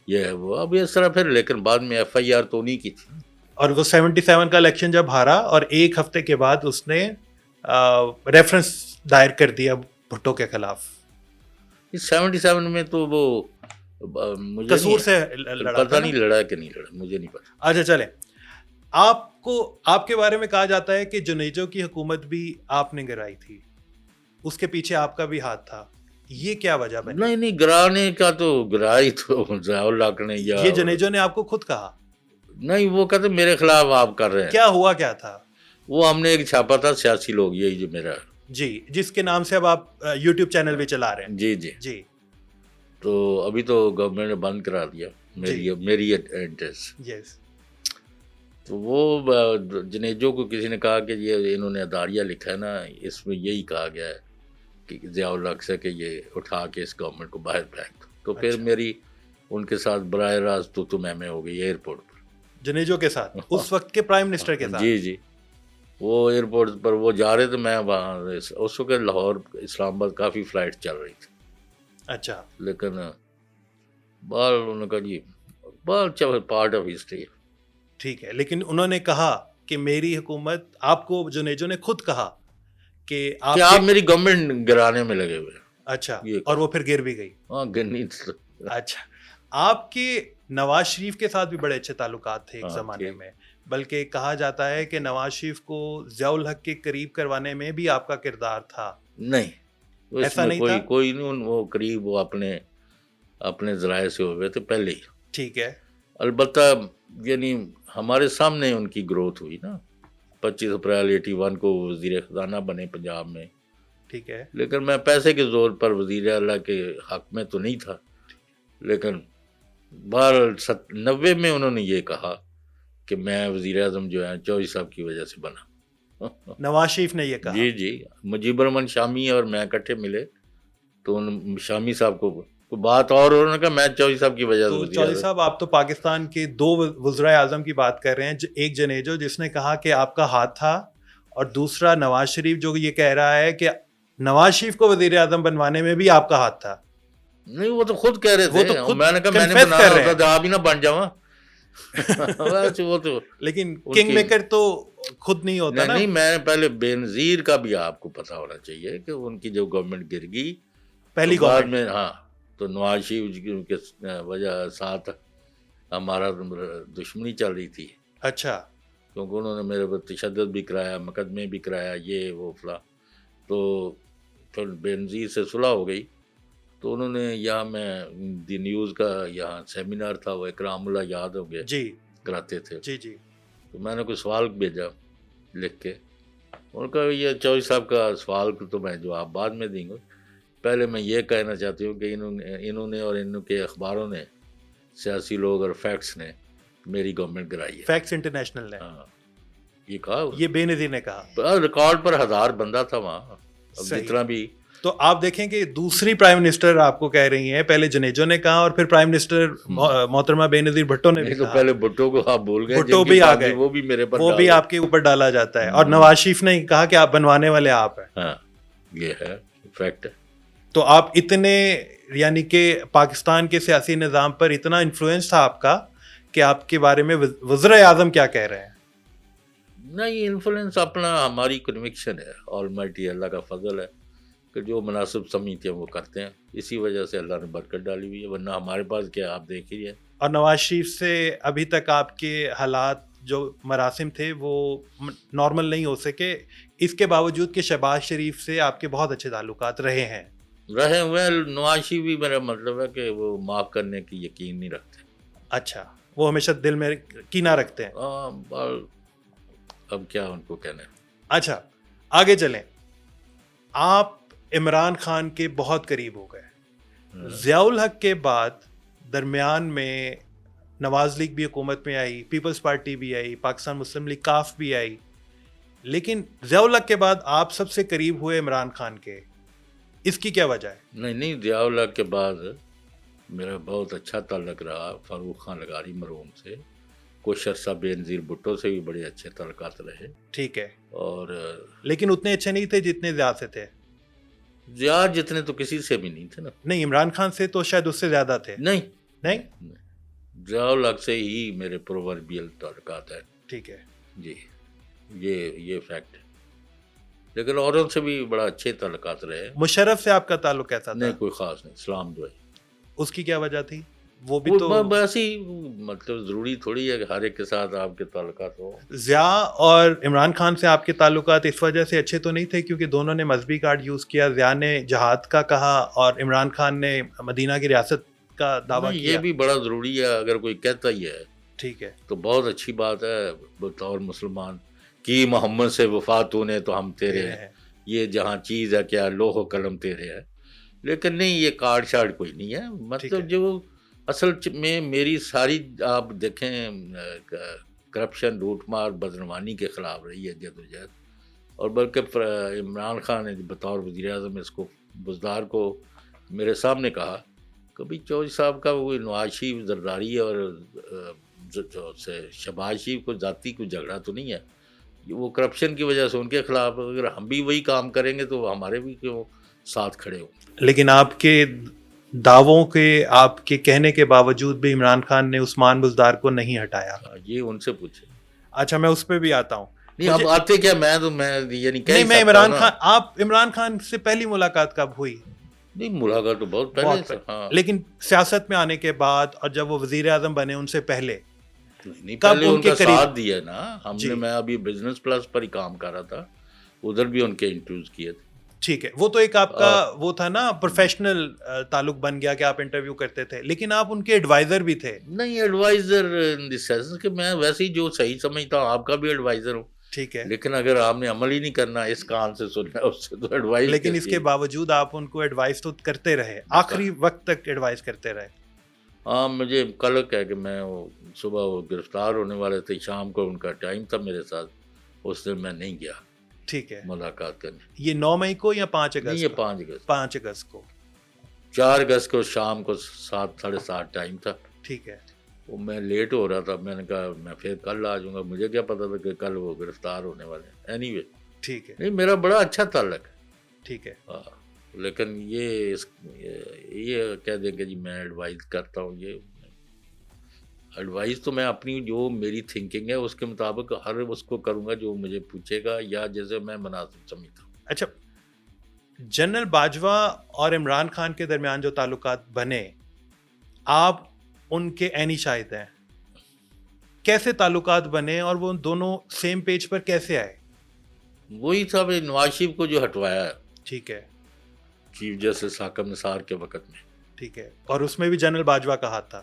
S2: یہ ہے وہ, اب اس طرح پھر. لیکن بعد میں FIR تو نہیں کی تھی.
S1: اور وہ 77 کا الیکشن جب ہارا اور ایک ہفتے کے بعد اس نے ریفرنس دائر کر دیا بھٹو کے خلاف.
S2: 77 میں تو وہ مجھے
S1: قصور سے
S2: پتہ نہیں لڑا کہ نہیں لڑا, مجھے نہیں پتا.
S1: اچھا چلیں, آپ کے بارے میں کہا جاتا ہے کہ جنیجو کی حکومت بھی آپ نے گرائی تھی, اس کے پیچھے آپ کا بھی ہاتھ تھا, یہ کیا وجہ بنی؟
S2: نہیں گرانے کا تو گرائی تو ضیاء اللہ نے, یا
S1: یہ جنیجو نے آپ کو خود کہا؟
S2: نہیں, وہ کہتے میرے خلاف آپ کر رہے ہیں.
S1: کیا ہوا کیا تھا؟
S2: وہ ہم نے ایک چھاپا تھا سیاسی لوگ, یہی جو میرا
S1: جی جس کے نام سے اب آپ یوٹیوب چینل بھی چلا رہے ہیں.
S2: جی جی
S1: جی
S2: تو ابھی تو گورنمنٹ نے بند کرا دیا میری ایڈریس.
S1: یس.
S2: تو وہ جنیجو کو کسی نے کہا کہ یہ انہوں نے اداریہ لکھا ہے نا, اس میں یہی کہا گیا ہے کہ ضیاء الحق سے کہ یہ اٹھا کے اس گورنمنٹ کو باہر پھینک دو. تو پھر میری ان کے ساتھ براہ راست تو میں ہو گئی ایئرپورٹ پر.
S1: جنیجو کے ساتھ اس وقت کے پرائم منسٹر کے ساتھ؟
S2: جی جی, وہ ایئرپورٹ پر وہ جا رہے تھے, میں وہاں اس وقت لاہور اسلام آباد کافی فلائٹ چل رہی تھی.
S1: اچھا.
S2: لیکن بال انہوں نے کہا جی بال پارٹ آف ہسٹری.
S1: ٹھیک ہے, لیکن انہوں نے کہا کہ میری حکومت, آپ کو جنیجو نے خود کہا کہ آپ
S2: میری گورنمنٹ گرانے میں لگے ہوئے.
S1: اچھا, اور وہ پھر گر بھی گئی.
S2: ہاں گرنی.
S1: اچھا, آپ کے نواز شریف کے ساتھ بھی بڑے اچھے تعلقات تھے ایک زمانے میں, بلکہ کہا جاتا ہے کہ نواز شریف کو ضیاء الحق کے قریب کروانے میں بھی آپ کا کردار تھا.
S2: نہیں,
S1: ایسا نہیں تھا.
S2: کوئی نہیں, وہ قریب وہ اپنے ذرائع سے ہوئے تھے پہلے ہی.
S1: ٹھیک ہے.
S2: البتہ یعنی ہمارے سامنے ان کی گروتھ ہوئی نا, 25 اپریل 81 کو وزیر خزانہ بنے پنجاب میں.
S1: ٹھیک ہے.
S2: لیکن میں پیسے کے زور پر وزیر اعلیٰ کے حق میں تو نہیں تھا. لیکن 90 میں انہوں نے یہ کہا کہ میں وزیر اعظم جو ہے چوہدری صاحب کی وجہ سے بنا.
S1: نواز شریف نے یہ کہا؟
S2: جی جی, مجیب الرحمان شامی اور میں اکٹھے ملے تو شامی صاحب کو بات, اور انہوں نے کہا میں چوہدری صاحب کی وجہ سے.
S1: چوہدری صاحب, آپ تو پاکستان کے 2 وزرائے اعظم کی بات کر رہے ہیں, ایک جنیجو جس نے کہا کہ آپ کا ہاتھ تھا, اور دوسرا نواز شریف جو یہ کہہ رہا ہے کہ نواز شریف کو وزیر اعظم بنوانے میں بھی آپ کا ہاتھ تھا.
S2: نہیں, وہ تو خود کہہ رہے تھے, میں نے کہا میں نے بنانا ہوتا تو آپ ہی نہ بن جاؤں. وہ تو
S1: لیکن کنگ میکر تو خود نہیں ہوتا نا.
S2: نہیں, میں پہلے بے نظیر کا بھی آپ کو پتا ہونا چاہیے کہ ان کی جو گورنمنٹ گر گئی
S1: پہلی
S2: گورنمنٹ میں, ہاں, تو نواز شریف کے وجہ ساتھ ہمارا دشمنی چل رہی تھی.
S1: اچھا.
S2: کیونکہ انہوں نے میرے پر تشدد بھی کرایا, مقدمے بھی کرایا, یہ وہ فلاں. تو پھر بے نظیر سے صلح ہو گئی. تو انہوں نے یہاں میں دی نیوز کا یہاں سیمینار تھا, وہ اکرام اللہ یاد ہو گیا
S1: جی
S2: کراتے تھے.
S1: جی جی.
S2: تو میں نے کوئی سوال بھیجا لکھ کے, ان کا یہ چوہدری صاحب کا سوال کو تو میں جواب بعد میں دیں گا. پہلے میں یہ کہنا چاہتی ہوں کہ انہوں نے اور ان کے اخباروں نے, سیاسی لوگ اور فیکٹس نے میری گورنمنٹ گرائی ہے.
S1: فیکٹس انٹرنیشنل نے
S2: یہ کہا,
S1: یہ بے نظیر نے کہا.
S2: ریکارڈ پر 1000 بندہ تھا وہاں, جتنا بھی.
S1: تو آپ دیکھیں کہ دوسری پرائم منسٹر آپ کو کہہ رہی ہیں, پہلے جنیجو نے کہا اور پھر پرائم منسٹر محترمہ بے نظیر بھٹو نے بھی کہا.
S2: پہلے بھٹو کو آپ بھول گئے,
S1: بھٹو بھی آ گئے,
S2: وہ بھی میرے پر,
S1: وہ بھی آپ کے اوپر ڈالا جاتا ہے. اور نواز شریف نے کہا کہ آپ بنوانے والے آپ ہیں.
S2: ہاں, یہ ہے فیکٹ ہے.
S1: تو آپ اتنے, یعنی کہ پاکستان کے سیاسی نظام پر اتنا انفلوئنس تھا آپ کا کہ آپ کے بارے میں وزرائے اعظم کیا کہہ رہے ہیں؟
S2: نہیں, انفلوئنس اپنا ہماری کنوکشن ہے, آلمائٹی اللہ کا فضل ہے کہ جو مناسب سمجھتے ہیں وہ کرتے ہیں. اسی وجہ سے اللہ نے برکت ڈالی ہوئی ہے, ورنہ ہمارے پاس کیا آپ دیکھ ہی ہیں.
S1: اور نواز شریف سے ابھی تک آپ کے حالات جو مراسم تھے وہ نارمل نہیں ہو سکے, اس کے باوجود کہ شہباز شریف سے آپ کے بہت اچھے تعلقات رہے
S2: ہوئے. نواز شریف بھی میرا مطلب ہے کہ وہ معاف کرنے کی یقین نہیں رکھتے.
S1: اچھا, وہ ہمیشہ دل میں کینہ رکھتے ہیں.
S2: اب کیا ان کو کہنا ہے.
S1: اچھا, آگے چلیں. آپ عمران خان کے بہت قریب ہو گئے, ضیاء الحق کے بعد درمیان میں نواز لیگ بھی حکومت میں آئی, پیپلز پارٹی بھی آئی, پاکستان مسلم لیگ کاف بھی آئی, لیکن ضیاء الحق کے بعد آپ سب سے قریب ہوئے عمران خان کے, اس کی کیا وجہ ہے؟
S2: نہیں, ضیاء الحق کے بعد میرا بہت اچھا تعلق رہا فاروق خان لغاری مرحوم سے, کچھ عرصہ بے نظیر بھٹو سے بھی بڑے اچھے تعلقات رہے.
S1: ٹھیک ہے,
S2: اور
S1: لیکن اتنے اچھے نہیں تھے جتنے ضیاء سے تھے.
S2: ضیاء جتنے تو کسی سے بھی نہیں تھے نا.
S1: نہیں, عمران خان سے تو شاید اس سے زیادہ تھے. نہیں,
S2: ضیاء الحق سے ہی میرے پرووربیل تعلقات ہیں.
S1: ٹھیک ہے
S2: جی, یہ فیکٹ ہے, لیکن اوروں سے بھی بڑا اچھے تعلقات رہے.
S1: مشرف سے آپ کا تعلق کیسا تھا؟
S2: نہیں, کوئی خاص نہیں, اسلام جو ہے.
S1: اس کی کیا وجہ تھی؟ وہ بھی تو
S2: بس ہی, مطلب ضروری تھوڑی ہے کہ ہر ایک کے ساتھ آپ کے تعلقات ہو.
S1: ضیاء اور عمران خان سے آپ کے تعلقات اس وجہ سے اچھے تو نہیں تھے کیونکہ دونوں نے مذہبی کارڈ یوز کیا, ضیاء نے جہاد کا کہا اور عمران خان نے مدینہ کی ریاست کا دعویٰ کیا.
S2: یہ بھی بڑا ضروری ہے, اگر کوئی کہتا ہی ہے
S1: ٹھیک ہے
S2: تو بہت اچھی بات ہے بطور مسلمان کی محمد سے وفا تو نے تو ہم تیرے ہیں, یہ جہاں چیز ہے کیا لوح و قلم تیرے ہے. لیکن نہیں, یہ کارڈ شارڈ کوئی نہیں ہے. مطلب جو اصل میں میری ساری آپ دیکھیں کرپشن, لوٹ مار, بدعنوانی کے خلاف رہی ہے جدوجہد. اور بلکہ عمران خان نے بطور وزیر اعظم اس کو بزدار کو میرے سامنے کہا کبھی چودھری صاحب کا وہ نواز شریف زرداری اور شہباز شریف کو ذاتی کوئی جھگڑا تو نہیں ہے, وہ کرپشن کی وجہ سے ان کے خلاف. اگر ہم بھی وہی کام کریں گے تو ہمارے بھی کیوں ساتھ کھڑے ہوں.
S1: لیکن آپ کے دعووں کے, آپ کے کہنے کے باوجود بھی عمران خان نے عثمان بزدار کو نہیں ہٹایا.
S2: یہ ان سے پوچھیں.
S1: اچھا, میں اس پہ بھی آتا ہوں.
S2: نہیں, اب آتے کیا, میں یہ نہیں
S1: میں عمران خان, آپ عمران خان سے پہلی ملاقات کب ہوئی؟
S2: نہیں, ملاقات تو بہت پہلے سے, ہاں.
S1: لیکن سیاست میں آنے کے بعد اور جب وہ وزیر اعظم بنے ان سے پہلے
S2: نہیں, پہلے ان کا ساتھ دیا نا ہم نے. میں ابھی بزنس پلس پر ہی کام کر رہا تھا, ادھر بھی ان کے انٹرویوز کیے تھے.
S1: ٹھیک ہے, وہ تو ایک آپ کا وہ تھا نا پروفیشنل تعلق بن گیا کہ آپ انٹرویو کرتے تھے, لیکن آپ ان کے ایڈوائزر بھی تھے.
S2: نہیں, ایڈوائزر ان دی سینس کہ میں ویسے ہی جو صحیح سمجھتا ہوں آپ کا بھی ایڈوائزر ہوں.
S1: ٹھیک ہے,
S2: لیکن اگر آپ نے عمل ہی نہیں کرنا, اس کان سے سننا اس سے تو ایڈوائز.
S1: لیکن اس کے باوجود آپ ان کو ایڈوائز تو کرتے رہے, آخری وقت تک ایڈوائز کرتے رہے.
S2: ہاں, مجھے قلق ہے کہ میں صبح وہ گرفتار ہونے والے تھے, شام کو ان کا ٹائم تھا میرے ساتھ, اس دن میں نہیں گیا.
S1: ٹھیک ہے,
S2: ملاقات کرنے.
S1: یہ 9 مئی کو یا 5 اگست؟
S2: یہ 5 اگست.
S1: 5 اگست کو.
S2: 4 اگست کو شام کو 7 ساڑھے 7 ٹائم تھا.
S1: ٹھیک ہے,
S2: وہ میں لیٹ ہو رہا تھا, میں نے کہا میں پھر کل آ جاؤں گا, مجھے کیا پتا تھا کہ کل وہ گرفتار ہونے والے ہیں. اینی وے
S1: ٹھیک ہے,
S2: نہیں, میرا بڑا اچھا تعلق ہے.
S1: ٹھیک ہے,
S2: ہاں, لیکن یہ کہہ دیں کہ جی میں ایڈوائز کرتا ہوں, یہ ایڈوائز تو میں اپنی جو میری تھنکنگ ہے اس کے مطابق ہر اس کو کروں گا جو مجھے پوچھے گا یا جیسے میں مناسب سمجھتا ہوں.
S1: اچھا, جنرل باجوہ اور عمران خان کے درمیان جو تعلقات بنے, آپ ان کے عینی شاہد ہیں, کیسے تعلقات بنے اور وہ دونوں سیم پیج پر کیسے آئے؟
S2: وہی تھا نواز شریف کو جو ہٹوایا.
S1: ٹھیک ہے,
S2: چیف جسٹس حاکم نثار کے وقت میں.
S1: ٹھیک ہے, اور اس میں بھی جنرل باجوہ کا ہاتھ تھا.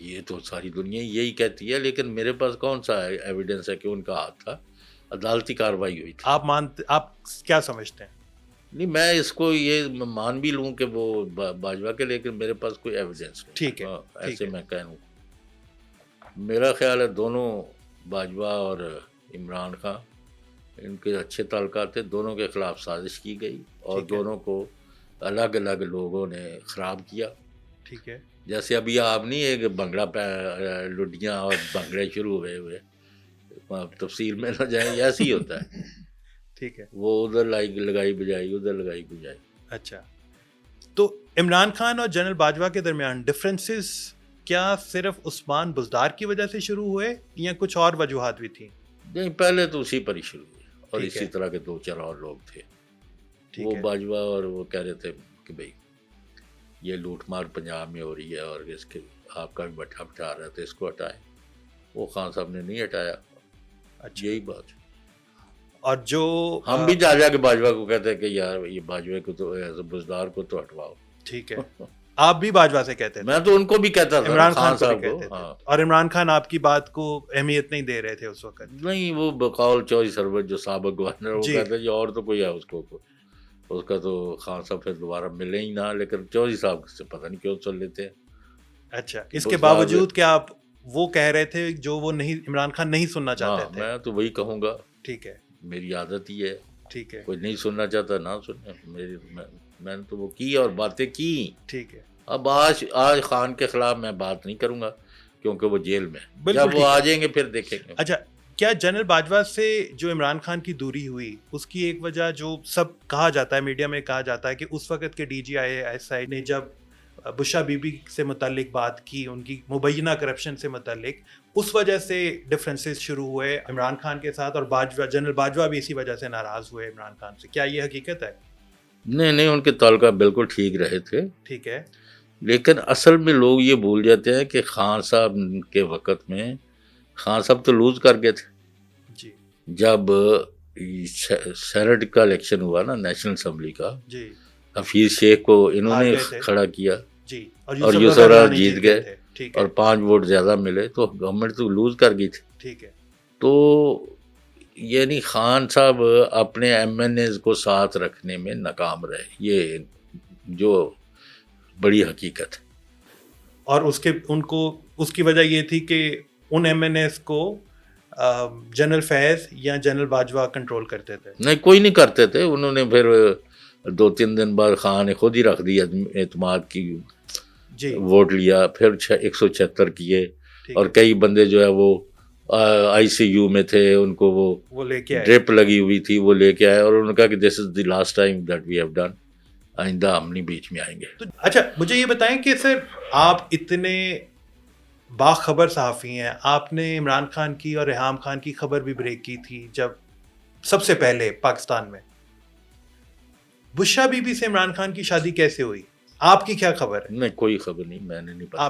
S2: یہ تو ساری دنیا یہی کہتی ہے, لیکن میرے پاس کون سا ایویڈنس ہے کہ ان کا ہاتھ تھا؟ عدالتی کارروائی ہوئی تھی.
S1: آپ کیا سمجھتے ہیں؟
S2: نہیں, میں اس کو یہ مان بھی لوں کہ وہ باجوہ کے, لیکن میرے پاس کوئی ایویڈنس نہیں.
S1: ٹھیک ہے,
S2: ایسے میں کہوں, میرا خیال ہے دونوں باجوہ اور عمران خان ان کے اچھے تعلقات تھے. دونوں کے خلاف سازش کی گئی اور دونوں کو الگ الگ لوگوں نے خراب کیا.
S1: ٹھیک ہے,
S2: جیسے ابھی آپ نہیں ایک بنگڑا لڈیاں اور بنگڑے شروع ہوئے تفصیل میں نہ جائیں, ایسے ہی ہوتا ہے.
S1: ٹھیک ہے,
S2: وہ ادھر لگائی بجائی, ادھر لگائی بجائی.
S1: اچھا, تو عمران خان اور جنرل باجوہ کے درمیان ڈفرینسز کیا صرف عثمان بزدار کی وجہ سے شروع ہوئے یا کچھ اور وجوہات بھی تھیں؟
S2: نہیں, پہلے تو اسی پر ہی شروع ہوئے اور اسی طرح کے 2-4 اور لوگ تھے. وہ باجوہ اور وہ کہہ رہے تھے کہ بھئی یہ لوٹ مار پنجاب میں ہو رہی ہے اور اس کے آپ کا بھی بٹھا بٹھا رہا تھا, اس کو ہٹائیں. وہ خان صاحب نے نہیں ہٹایا. یہی بات.
S1: اور جو
S2: ہم بھی جا کے باجوہ کو کہتے ہیں کہ یار یہ باجوہ کو تو بزدار کو تو ہٹواؤ.
S1: ٹھیک ہے, آپ بھی باجوہ سے کہتے تھے؟
S2: میں تو ان کو بھی کہتا تھا,
S1: عمران خان
S2: صاحب
S1: کو. اور عمران خان آپ کی بات کو اہمیت نہیں دے رہے تھے اس وقت؟
S2: نہیں, وہ بقول چودھری سرور جو سابق گورنر, وہ کہتے ہیں اور تو کوئی ہے اس کو اس کا تو خان صاحب پھر دوبارہ ملے ہی نہ، لیکن چودھری صاحب سے پتہ نہیں کیوں سن لیتے ہیں.
S1: اچھا، اس کے باوجود کہ آپ وہ کہہ رہے تھے جو وہ نہیں، عمران خان نہیں سننا چاہتے تھے.
S2: میں تو وہی کہوں گا.
S1: ٹھیک ہے،
S2: میری عادت ہی ہے.
S1: ٹھیک ہے،
S2: کوئی نہیں سننا چاہتا نہ سنے. میں نے تو وہ کی اور باتیں کی.
S1: ٹھیک ہے.
S2: اب آج خان کے خلاف میں بات نہیں کروں گا کیونکہ وہ جیل میں.
S1: بالکل
S2: جب وہ آ جائیں گے پھر دیکھیں گے.
S1: اچھا، کیا جنرل باجوہ سے جو عمران خان کی دوری ہوئی اس کی ایک وجہ جو سب کہا جاتا ہے، میڈیا میں کہا جاتا ہے کہ اس وقت کے DGI نے جب بشا بی بی سے متعلق بات کی، ان کی مبینہ کرپشن سے متعلق، اس وجہ سے ڈفرینسز شروع ہوئے عمران خان کے ساتھ، اور جنرل باجوہ بھی اسی وجہ سے ناراض ہوئے عمران خان سے. کیا یہ حقیقت ہے؟
S2: نہیں، ان کے تعلقات بالکل ٹھیک رہے تھے.
S1: ٹھیک ہے.
S2: لیکن اصل میں لوگ یہ بھول جاتے ہیں کہ خان صاحب کے وقت میں خان صاحب تو لوز کر گئے تھے.
S1: جی.
S2: جب سینٹ کا الیکشن ہوا نا، نیشنل اسمبلی کا،
S1: جی،
S2: حفیظ شیخ کو انہوں نے کھڑا کیا.
S1: جی.
S2: اور یوسف راج جیت گئے اور 5 ووٹ زیادہ ملے، تو گورنمنٹ تو لوز کر گئی تھی.
S1: ٹھیک ہے.
S2: تو یعنی خان صاحب اپنے MNAs کو ساتھ رکھنے میں ناکام رہے، یہ جو بڑی حقیقت ہے.
S1: اور اس کی وجہ یہ تھی کہ ان MNAs کو جنرل فیض یا جنرل باجوہ کنٹرول کرتے تھے.
S2: نہیں، کوئی نہیں کرتے تھے. انہوں نے پھر 2-3 دن بعد خان نے خود ہی رکھ دی اعتماد کی.
S1: جی.
S2: ووٹ لیا، پھر 176 کیے، اور کئی بندے جو ہے وہ ICU میں تھے، ان کو وہ
S1: لے کے
S2: ڈرپ لگی ہوئی تھی، وہ لے کے آئے، اور انہوں نے کہا کہ this is the last time that we have done, آئندہ ہم نہیں بیچ میں آئیں گے.
S1: اچھا، مجھے یہ بتائیں کہ سر آپ اتنے باخبر صحافی ہیں، آپ نے عمران خان کی اور ریحام خان کی خبر بھی بریک کی تھی جب سب سے پہلے پاکستان میں. بشا بی بی سے عمران خان کی شادی کیسے ہوئی؟ آپ کی کیا خبر ہے؟
S2: نہیں، کوئی خبر نہیں، میں نے نہیں پتا.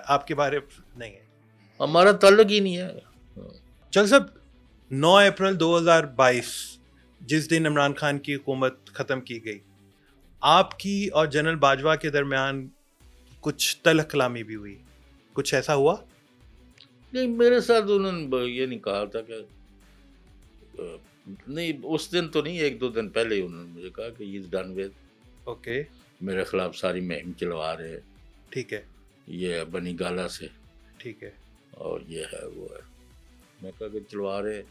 S1: آپ کے بارے نہیں ہے،
S2: ہمارا تعلق ہی نہیں ہے.
S1: چل صاحب، 9 اپریل 2022 جس دن عمران خان کی حکومت ختم کی گئی، آپ کی اور جنرل باجوہ کے درمیان کچھ تلخ کلامی بھی ہوئی، کچھ ایسا ہوا؟
S2: نہیں، میرے ساتھ انہوں نے یہ نہیں کہا تھا کہ نہیں، اس دن تو نہیں، 1-2 دن پہلے انہوں نے مجھے کہا کہ ہی از ڈن ود.
S1: اوکے.
S2: میرے خلاف ساری مہم چلوا رہے.
S1: ٹھیک ہے.
S2: یہ بنی گالا سے.
S1: ٹھیک ہے.
S2: اور یہ ہے وہ ہے. میں کہا کہ چلوا رہے،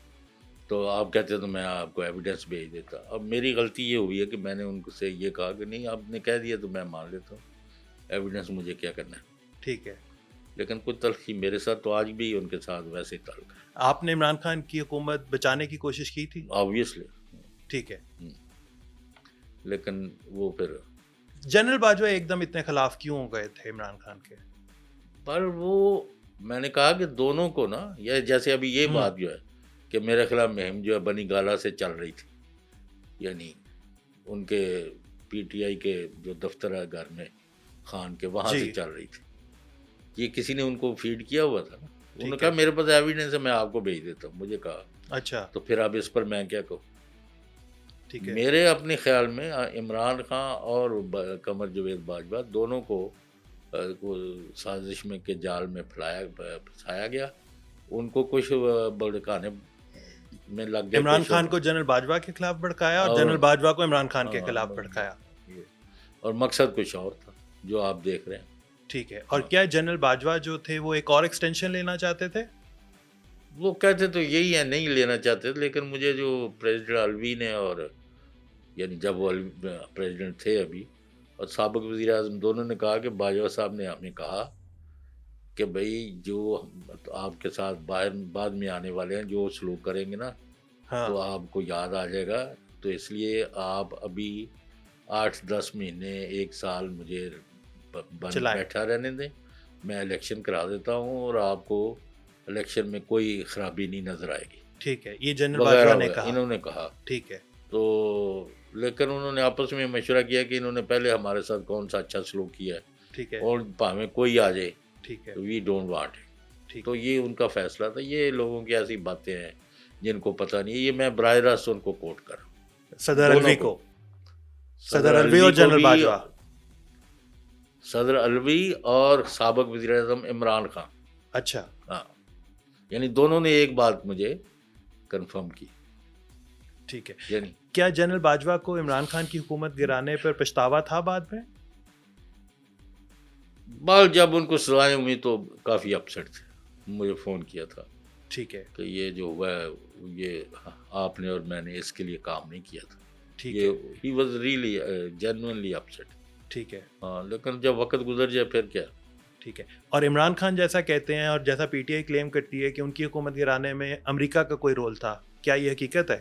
S2: تو آپ کہتے تو میں آپ کو ایویڈنس بھیج دیتا. اب میری غلطی یہ ہوئی ہے کہ میں نے ان سے یہ کہا کہ نہیں، آپ نے کہہ دیا تو میں مان لیتا ہوں، ایویڈنس مجھے کیا کرنا ہے.
S1: ٹھیک ہے.
S2: لیکن کوئی تلخی میرے ساتھ تو آج بھی ان کے ساتھ ویسے ہی تعلق ہے.
S1: آپ نے عمران خان کی حکومت بچانے کی کوشش کی تھی؟
S2: آبویسلی.
S1: ٹھیک ہے.
S2: لیکن وہ پھر
S1: جنرل باجوہ ایک دم اتنے خلاف کیوں ہو گئے تھے عمران خان کے؟
S2: پر وہ میں نے کہا کہ دونوں کو نا، یہ جیسے ابھی یہ بات جو ہے کہ میرے خلاف مہم جو ہے بنی گالا سے چل رہی تھی، یعنی ان کے PTI کے جو دفتر ہے گھر میں خان کے، وہاں سے چل رہی تھی. یہ کسی نے ان کو فیڈ کیا ہوا تھا نا. انہوں نے کہا میرے پاس ایویڈنس ہے، میں آپ کو بھیج دیتا ہوں. مجھے کہا
S1: اچھا،
S2: تو پھر اب اس پر میں کیا کہوں.
S1: ٹھیک ہے.
S2: میرے اپنے خیال میں عمران خان اور قمر جاوید باجوہ دونوں کو سازش میں کے جال میں پھنسایا گیا. ان کو کچھ بھڑکانے میں لگ گیا.
S1: عمران خان کو جنرل باجوہ کے خلاف بھڑکایا اور جنرل باجوہ کو عمران خان کے خلاف بھڑکایا،
S2: اور مقصد کچھ اور تھا جو آپ دیکھ رہے ہیں.
S1: ٹھیک ہے. اور کیا جنرل باجوہ جو تھے وہ ایک اور ایکسٹینشن لینا چاہتے تھے؟
S2: وہ کہتے تو یہی ہے، نہیں لینا چاہتے، لیکن مجھے جو پریزیڈنٹ الوی نے، اور یعنی جب وہ پریزیڈنٹ تھے ابھی، اور سابق وزیر اعظم، دونوں نے کہا کہ باجوہ صاحب نے ہمیں کہا کہ بھائی جو آپ کے ساتھ بعد میں آنے والے ہیں جو سلوک کریں گے نا، تو آپ کو یاد آ جائے گا. تو اس لیے آپ ابھی 8-10 مہینے 1 سال مجھے بیٹھا رہنے دیں، میں الیکشن کرا دیتا ہوں اور آپ کو الیکشن میں کوئی خرابی نہیں نظر آئے گی.
S1: ٹھیک ہے. یہ جنرل باجوہ نے کہا،
S2: انہوں نے کہا.
S1: ٹھیک ہے.
S2: تو لیکن انہوں نے آپس میں مشورہ کیا کہ انہوں نے پہلے ہمارے ساتھ کون سا اچھا سلوک کیا ہے.
S1: ٹھیک ہے.
S2: اور پاویں کوئی آ جائے،
S1: ٹھیک ہے،
S2: وی ڈونٹ وانٹ. تو یہ ان کا فیصلہ تھا. یہ لوگوں کی ایسی باتیں ہیں جن کو پتہ نہیں. یہ میں براہ راست ان کو کوٹ کر رہا ہوں.
S1: صدر الوی اور جنرل باجوہ،
S2: صدر الوی اور سابق وزیر اعظم عمران خان.
S1: اچھا.
S2: ہاں، یعنی دونوں نے ایک بات مجھے کنفرم کی
S1: ٹھیک ہے.
S2: یعنی
S1: کیا جنرل باجوہ کو عمران خان کی حکومت گرانے پر پچھتاوا تھا بعد میں؟
S2: بعد جب ان کو سزائیں ہوئی تو کافی اپسیٹ تھے. مجھے فون کیا تھا
S1: ٹھیک ہے.
S2: کہ یہ جو ہوا ہے یہ آپ نے اور میں نے اس کے لیے کام نہیں کیا تھا.
S1: ٹھیک ہے.
S2: یہ he was really genuinely upset.
S1: ٹھیک ہے.
S2: ہاں لیکن جب وقت گزر جائے پھر کیا.
S1: ٹھیک ہے. اور عمران خان جیسا کہتے ہیں اور جیسا پی ٹی آئی کلیم کرتی ہے کہ ان کی حکومت گرانے میں امریکہ کا کوئی رول تھا، کیا یہ حقیقت ہے؟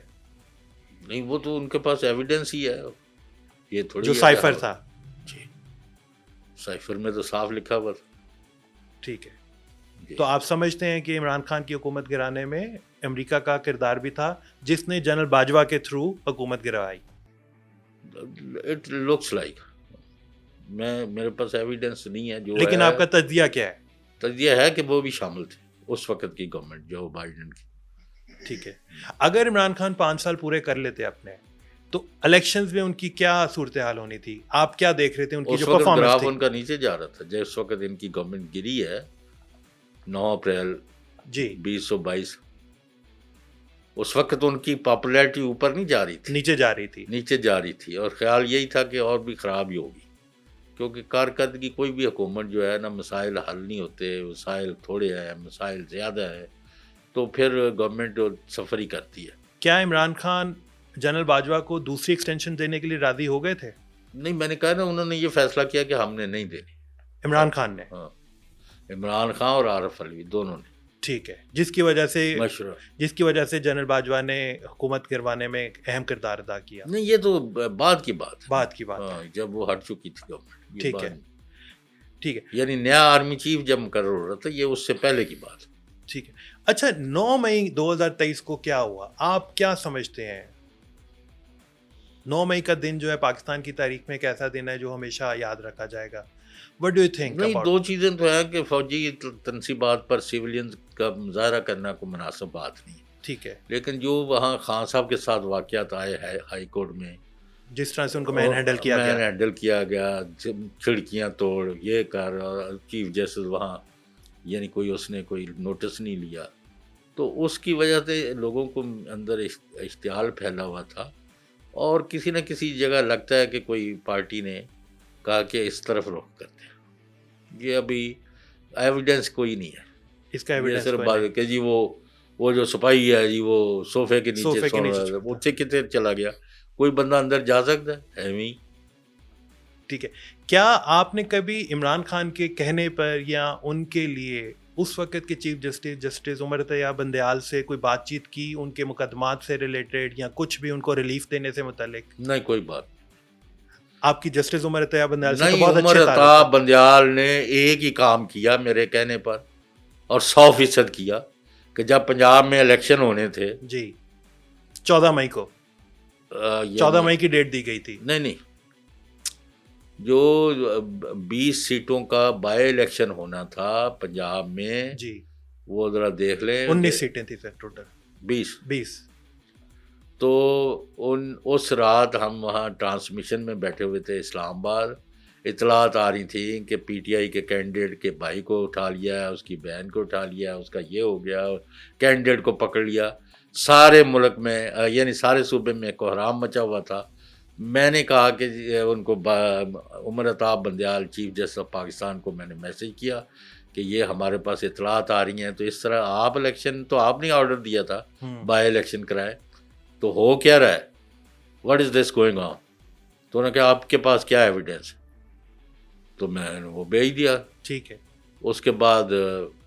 S2: نہیں وہ تو ان کے پاس ایویڈنس ہی ہے. یہ تھوڑی
S1: جو سائفر تھا.
S2: جی سائفر میں تو صاف لکھا ہوا تھا.
S1: ٹھیک ہے.
S2: جی.
S1: تو آپ سمجھتے ہیں کہ عمران خان کی حکومت گرانے میں امریکہ کا کردار بھی تھا جس نے جنرل باجوہ کے تھرو حکومت گروائی؟
S2: It looks like. میرے پاس ایویڈنس نہیں ہے جو
S1: لیکن آپ کا تجزیہ کیا ہے؟
S2: تجزیہ ہے کہ وہ بھی شامل تھے اس وقت کی گورنمنٹ جو بائیڈن کی.
S1: ٹھیک ہے. اگر عمران خان 5 سال پورے کر لیتے اپنے تو الیکشنز میں ان کی کیا صورتحال ہونی تھی؟ آپ کیا دیکھ رہے تھے ان کی جو
S2: پرفارمنس
S1: پرفارمنس
S2: گراف
S1: تھی؟
S2: ان کا نیچے جا رہا تھا. جس وقت ان کی گورنمنٹ گری ہے 9 اپریل
S1: جی
S2: 2022 اس وقت ان کی پاپولیرٹی اوپر نہیں جا رہی تھی،
S1: نیچے جا رہی تھی.
S2: نیچے جا رہی تھی. اور خیال یہی تھا کہ اور بھی خراب ہی ہوگی کیونکہ کارکردگی کوئی بھی حکومت جو ہے نا مسائل حل نہیں ہوتے، مسائل تھوڑے ہیں مسائل زیادہ ہیں تو پھر گورنمنٹ سفر ہی کرتی ہے.
S1: کیا عمران خان جنرل باجوہ کو دوسری ایکسٹینشن دینے کے لیے راضی ہو گئے تھے؟
S2: نہیں میں نے کہا نا انہوں نے یہ فیصلہ کیا کہ ہم نے نہیں دینی.
S1: عمران خان نے؟
S2: ہاں عمران خان اور عارف علوی دونوں نے.
S1: ٹھیک ہے. جس کی وجہ سے جنرل باجوہ نے حکومت کروانے میں ایک اہم کردار ادا کیا.
S2: نہیں یہ تو بعد کی بات
S1: ہے.
S2: جب وہ ہٹ چکی تھی گورنمنٹ.
S1: ٹھیک ہے. ٹھیک ہے.
S2: یعنی نیا آرمی چیف جب مقرر ہو رہا تھا یہ اس سے پہلے کی بات.
S1: ٹھیک ہے. اچھا 9 مئی 2023 کو کیا ہوا؟ آپ کیا سمجھتے ہیں 9 مئی کا دن جو ہے پاکستان کی تاریخ میں ایک ایسا دن ہے جو ہمیشہ یاد رکھا جائے گا؟ What do you think
S2: نہیں
S1: about?
S2: 2 چیزیں تو ہیں کہ فوجی تنصیبات پر سیولینز کا مظاہرہ کرنا کوئی مناسب بات نہیں.
S1: ٹھیک ہے.
S2: لیکن جو وہاں خان صاحب کے ساتھ واقعات آئے ہائی کورٹ میں
S1: جس طرح سے ان کو مین ہینڈل
S2: کیا گیا کھڑکیاں توڑ یہ کر چیف جسٹس وہاں یعنی کوئی اس نے کوئی نوٹس نہیں لیا تو اس کی وجہ سے لوگوں کو اندر اشتعال پھیلا ہوا تھا. اور کسی نہ کسی جگہ لگتا ہے کہ کوئی پارٹی نے کہا کہ اس طرف رخ کرتے ہیں. یہ ابھی ایویڈنس کوئی نہیں ہے
S1: اس کا.
S2: صرف بات کہ جی وہ جو سپاہی ہے جی وہ صوفے کے نیچے سو رہا ہے وہ کتنے چلا گیا. کوئی بندہ اندر جا سکتا ہے نہیں.
S1: ٹھیک ہے. کیا آپ نے کبھی عمران خان کے کہنے پر یا ان کے لیے اس وقت کے چیف جسٹس عمر طیب بندیال سے کوئی بات چیت کی ان کے مقدمات سے ریلیٹڈ یا کچھ بھی ان کو ریلیف دینے سے متعلق؟
S2: نہیں کوئی بات.
S1: آپ کی جسٹس عمر طیب بندیال سے
S2: نہیں.
S1: بہت
S2: عمر
S1: اچھے
S2: طیب بندیال نے ایک ہی کام کیا میرے کہنے پر اور 100% کیا کہ جب پنجاب میں الیکشن ہونے تھے
S1: جی 14 مئی کو 14 مئی کی ڈیٹ دی گئی تھی.
S2: نہیں جو 20 سیٹوں کا بائی الیکشن ہونا تھا پنجاب میں
S1: جی
S2: وہ ذرا دیکھ لیں.
S1: 19 سیٹیں تھی سر ٹوٹل 20.
S2: تو اس رات ہم وہاں ٹرانسمیشن میں بیٹھے ہوئے تھے اسلام آباد. اطلاعات آ رہی تھیں کہ پی ٹی آئی کے کینڈیڈیٹ کے بھائی کو اٹھا لیا اس کی بہن کو اٹھا لیا اس کا یہ ہو گیا کینڈیڈیٹ کو پکڑ لیا. سارے ملک میں یعنی سارے صوبے میں کوحرام مچا ہوا تھا. میں نے کہا کہ ان کو Umar Tayyab Bandial chief justice of Pakistan کو میں نے میسج کیا کہ یہ ہمارے پاس اطلاعات آ رہی ہیں تو اس طرح آپ الیکشن تو آپ نے آرڈر دیا تھا بائی الیکشن کرائے تو ہو کیا رہا ہے what is this going on. تو انہوں نے کہا آپ کے پاس کیا ایویڈنس تو میں نے وہ بھیج دیا.
S1: ٹھیک ہے.
S2: اس کے بعد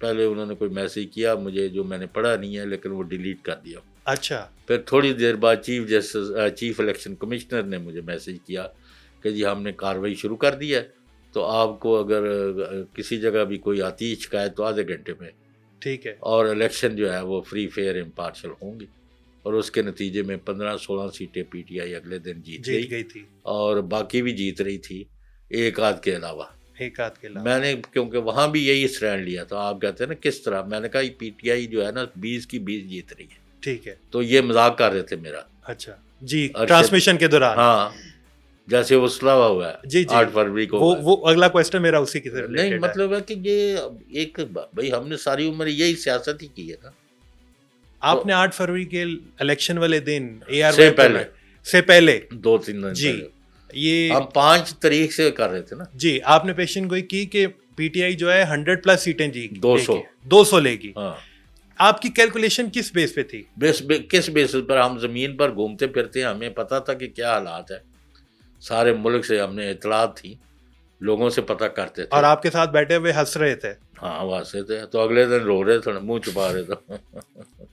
S2: پہلے انہوں نے کوئی میسج کیا مجھے جو میں نے پڑھا نہیں ہے لیکن وہ ڈیلیٹ کر دیا.
S1: اچھا. پھر
S2: تھوڑی دیر بعد چیف الیکشن کمشنر نے مجھے میسج کیا کہ جی ہم نے کارروائی شروع کر دی ہے تو آپ کو اگر کسی جگہ بھی کوئی آتی ہے شکایت تو آدھے گھنٹے میں.
S1: ٹھیک ہے. اور
S2: الیکشن جو ہے وہ فری فیئر امپارشل ہوں گی اور اس کے نتیجے میں 15-16 سیٹیں پی ٹی آئی اگلے دن جیت گئی
S1: تھی
S2: اور باقی بھی جیت رہی تھی ایک آدھ کے علاوہ.
S1: میں
S2: نے کیونکہ وہاں بھی یہی اسٹینڈ لیا تھا. آپ کہتے ہیں نا کس طرح میں نے کہا پی ٹی آئی جو ہے نا 20 کی 20 جیت رہی ہے.
S1: ٹھیک ہے.
S2: تو یہ مذاق کر رہے تھے میرا.
S1: اچھا جی ٹرانسمیشن کے دوران.
S2: ہاں جیسے وہ سلاوا ہوا ہے
S1: جی
S2: 8 فروری کو.
S1: وہ اگلا کوسچن میرا اسی کی طرف
S2: نہیں مطلب ہے کہ یہ ایک بھائی ہم نے ساری عمر یہی سیاست ہی کی ہے نا.
S1: آپ نے 8 فروری کے الیکشن والے دن
S2: سے پہلے 2-3 دن
S1: جی یہ
S2: ہم 5 تاریخ سے کر رہے تھے نا
S1: جی آپ نے پیشن گوئی کی کہ پی ٹی آئی جو ہے 100+ سیٹیں جی
S2: 200
S1: لے گی.
S2: ہاں
S1: آپ کی کیلکولیشن کس بیس پہ تھی؟
S2: کس بیسس پر؟ ہم زمین پر گھومتے پھرتے ہیں, ہمیں پتہ تھا کہ کیا حالات ہے, سارے ملک سے ہم نے اطلاعات تھی, لوگوں سے پتہ کرتے تھے.
S1: اور آپ کے ساتھ بیٹھے ہوئے ہنس رہے تھے.
S2: ہاں واسطے تھے, تو اگلے دن رو رہے تھے, منہ چھپا رہے تھے.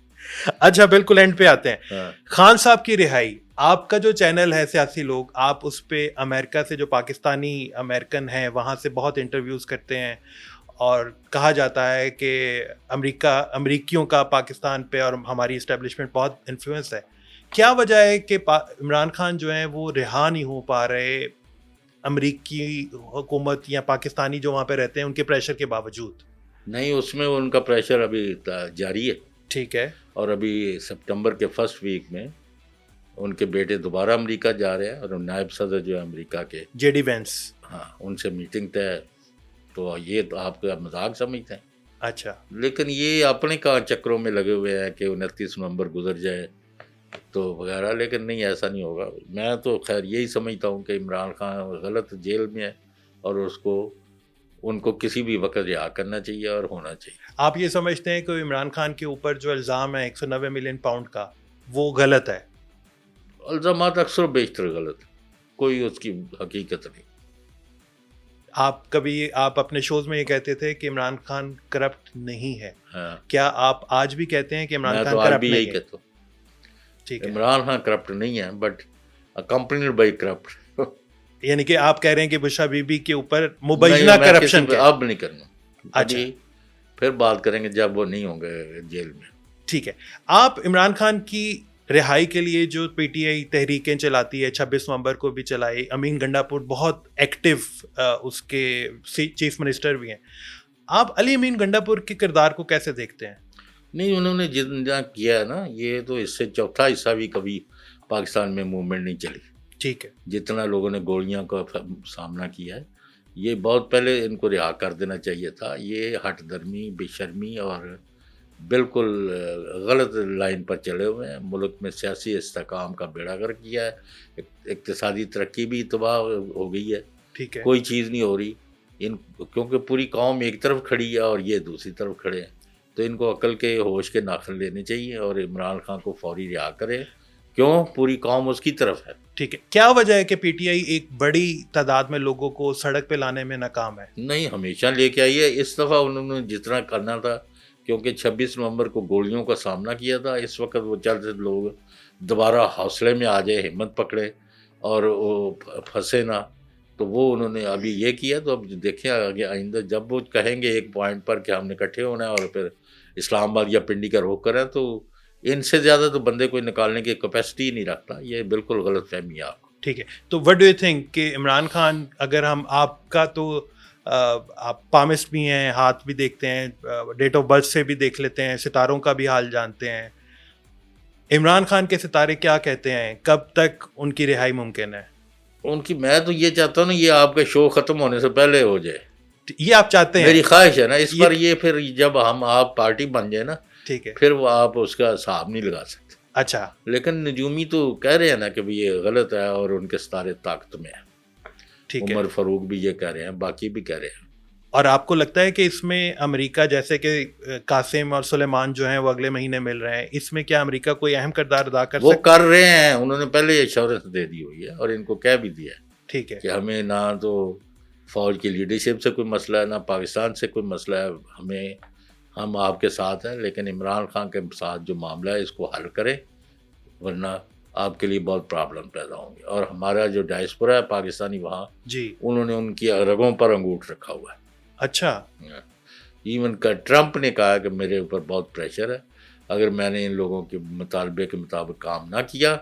S1: اچھا بالکل اینڈ پہ آتے ہیں.
S2: ہاں.
S1: خان صاحب کی رہائی, آپ کا جو چینل ہے سیاسی لوگ, آپ اس پہ امریکہ سے جو پاکستانی امریکن ہیں وہاں سے بہت انٹرویوز کرتے ہیں, اور کہا جاتا ہے کہ امریکیوں کا پاکستان پہ اور ہماری اسٹیبلشمنٹ بہت انفلوئنس ہے. کیا وجہ ہے کہ عمران خان جو ہیں وہ رہا نہیں ہو پا رہے امریکی حکومت یا پاکستانی جو وہاں پہ رہتے ہیں ان کے پریشر کے باوجود؟
S2: نہیں, اس میں ان کا پریشر ابھی جاری ہے.
S1: ٹھیک ہے.
S2: اور ابھی سپٹمبر کے فرسٹ ویک میں ان کے بیٹے دوبارہ امریکہ جا رہے ہیں, اور نائب صدر جو ہے امریکہ کے
S1: جے ڈی وینس,
S2: ہاں ان سے میٹنگ طے. تو یہ تو آپ کا مذاق سمجھتے ہیں.
S1: اچھا,
S2: لیکن یہ اپنے چکروں میں لگے ہوئے ہیں کہ 29 نومبر گزر جائے تو وغیرہ, لیکن نہیں, ایسا نہیں ہوگا. میں تو خیر یہی سمجھتا ہوں کہ عمران خان غلط جیل میں ہے, اور ان کو کسی بھی وقت رہا کرنا چاہیے اور ہونا چاہیے.
S1: آپ یہ سمجھتے ہیں کہ عمران خان کے اوپر جو الزام ہے 190 ملین پاؤنڈ کا وہ غلط ہے؟
S2: الزامات اکثر و بیشتر غلط, کوئی اس کی حقیقت نہیں.
S1: آپ اپنے شوز میں یہ کہتے تھے کہ عمران خان کرپٹ نہیں ہے.
S2: ہاں,
S1: کیا آپ آج بھی کہتے ہیں کہ عمران خان
S2: میں تو آج
S1: کرپٹ
S2: بھی
S1: نہیں
S2: یہی
S1: ہے؟
S2: کہتا ہوں,
S1: ٹھیک ہے.
S2: عمران خان کرپٹ نہیں ہے, بٹ اکمپنیڈ بائی کرپٹ.
S1: یعنی کہ آپ کہہ رہے ہیں کہ بشا بی بی کے اوپر مبینہ کرپشن کے
S2: اب نہیں کرنا.
S1: اچھا,
S2: پھر بات کریں گے جب وہ نہیں ہوں گے جیل میں.
S1: ٹھیک ہے. آپ عمران خان کی رہائی کے لیے جو پی ٹی آئی تحریکیں چلاتی ہے, 26 نومبر کو بھی چلائی, امین گنڈاپور بہت ایکٹیو اس کے چیف منسٹر بھی ہیں. آپ علی امین گنڈاپور کے کردار کو کیسے دیکھتے ہیں؟
S2: نہیں, انہوں نے جتنا کیا ہے نا, یہ تو اس سے چوتھا حصہ بھی کبھی پاکستان میں موومنٹ نہیں چلی.
S1: ٹھیک ہے.
S2: جتنا لوگوں نے گولیاں کا سامنا کیا ہے, یہ بہت پہلے ان کو رہا کر دینا چاہیے تھا. یہ ہٹ درمی, بے شرمی اور بالکل غلط لائن پر چلے ہوئے ہیں. ملک میں سیاسی استحکام کا بیڑا گرک کیا ہے, اقتصادی ترقی بھی تباہ ہو گئی ہے.
S1: ٹھیک ہے.
S2: کوئی چیز نہیں ہو رہی کیونکہ پوری قوم ایک طرف کھڑی ہے اور یہ دوسری طرف کھڑے ہیں. تو ان کو عقل کے ہوش کے ناخن لینے چاہیے اور عمران خان کو فوری رہا کرے. کیوں؟ پوری قوم اس کی طرف ہے.
S1: ٹھیک ہے. کیا وجہ ہے کہ پی ٹی آئی ایک بڑی تعداد میں لوگوں کو سڑک پہ لانے میں ناکام ہے؟
S2: نہیں, ہمیشہ لے کے آئی ہے. اس دفعہ انہوں نے جتنا کرنا تھا, کیونکہ 26 نومبر کو گولیوں کا سامنا کیا تھا, اس وقت وہ چلتے لوگ دوبارہ حوصلے میں آ جائے, ہمت پکڑے اور وہ پھنسے نہ, تو وہ انہوں نے ابھی یہ کیا. تو اب دیکھیں آگے آئندہ جب وہ کہیں گے ایک پوائنٹ پر کہ ہم نے اکٹھے ہونا ہے اور پھر اسلام آباد یا پنڈی کا رخ کریں, تو ان سے زیادہ تو بندے کوئی نکالنے کی کیپیسٹی نہیں رکھتا. یہ بالکل غلط فہمی ہے آپ کو.
S1: ٹھیک ہے. تو وٹ ڈو یو تھنک کہ عمران خان, اگر ہم آپ کا تو آپ پامسٹ بھی ہیں, ہاتھ بھی دیکھتے ہیں, ڈیٹ آف برتھ سے بھی دیکھ لیتے ہیں, ستاروں کا بھی حال جانتے ہیں, عمران خان کے ستارے کیا کہتے ہیں, کب تک ان کی رہائی ممکن ہے؟
S2: ان کی, میں تو یہ چاہتا ہوں نا, یہ آپ کا شو ختم ہونے سے پہلے ہو جائے.
S1: یہ آپ چاہتے ہیں؟
S2: میری خواہش ہے نا اس پر. یہ پھر جب آپ پارٹی بن جائے نا,
S1: ٹھیک ہے,
S2: پھر وہ آپ اس کا حساب نہیں لگا سکتے.
S1: اچھا.
S2: لیکن نجومی تو کہہ رہے ہیں نا کہ یہ غلط ہے اور ان کے ستارے طاقت میں ہیں.
S1: ٹھیک ہے.
S2: عمر فاروق بھی یہ کہہ رہے ہیں, باقی بھی کہہ رہے ہیں.
S1: اور آپ کو لگتا ہے کہ اس میں امریکہ, جیسے کہ قاسم اور سلیمان جو ہیں وہ اگلے مہینے مل رہے ہیں, اس میں کیا امریکہ کوئی اہم کردار ادا کر سکتا ہے؟
S2: وہ کر رہے ہیں, انہوں نے پہلے ایشورنس دے دی ہوئی ہے اور ان کو کہہ بھی دیا ہے.
S1: ٹھیک ہے.
S2: کہ ہمیں نہ تو فوج کی لیڈرشپ سے کوئی مسئلہ ہے, نہ پاکستان سے کوئی مسئلہ ہے, ہم آپ کے ساتھ ہیں, لیکن عمران خان کے ساتھ جو معاملہ ہے اس کو حل کریں, ورنہ آپ کے لیے بہت پرابلم پیدا ہوں گے. اور ہمارا جو ڈائسپورا ہے پاکستانی وہاں,
S1: جی,
S2: انہوں نے ان کی رگوں پر انگوٹھ رکھا ہوا ہے.
S1: اچھا.
S2: ایون کا ٹرمپ نے کہا کہ میرے اوپر بہت پریشر ہے, اگر میں نے ان لوگوں کے مطالبے کے مطابق کام نہ کیا,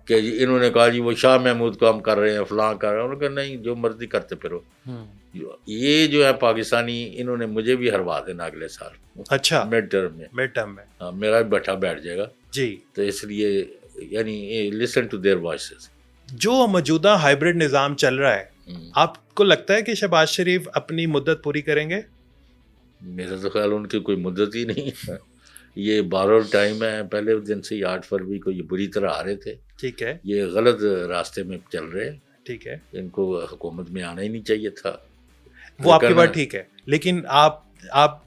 S2: کہ انہوں نے کہا جی وہ شاہ محمود کو ہم کر رہے ہیں, فلاں کر رہے ہیں. انہوں نے کہا نہیں, جو مرضی کرتے پھرو. یہ جو ہے پاکستانی, انہوں نے مجھے بھی ہروا دینا اگلے سال.
S1: اچھا.
S2: مڈ ٹرم میں. ہاں, میرا بھی بیٹھا بیٹھ جائے گا.
S1: جی.
S2: تو اس لیے یعنی لسن ٹو دیئر وائسز.
S1: جو موجودہ ہائبرڈ نظام چل رہا ہے, آپ کو لگتا ہے کہ شہباز شریف اپنی مدت پوری کریں گے؟
S2: میرا تو خیال ان کی کوئی مدت ہی نہیں ہے. یہ بارڈ ٹائم ہے، پہلے دن سے 8 فروری کو یہ بری طرح آ رہے تھے،
S1: ٹھیک ہے،
S2: یہ غلط راستے میں چل رہے ہیں،
S1: ٹھیک ہے،
S2: ان کو حکومت میں آنا ہی نہیں چاہیے تھا.
S1: وہ آپ کی بات ٹھیک ہے، لیکن آپ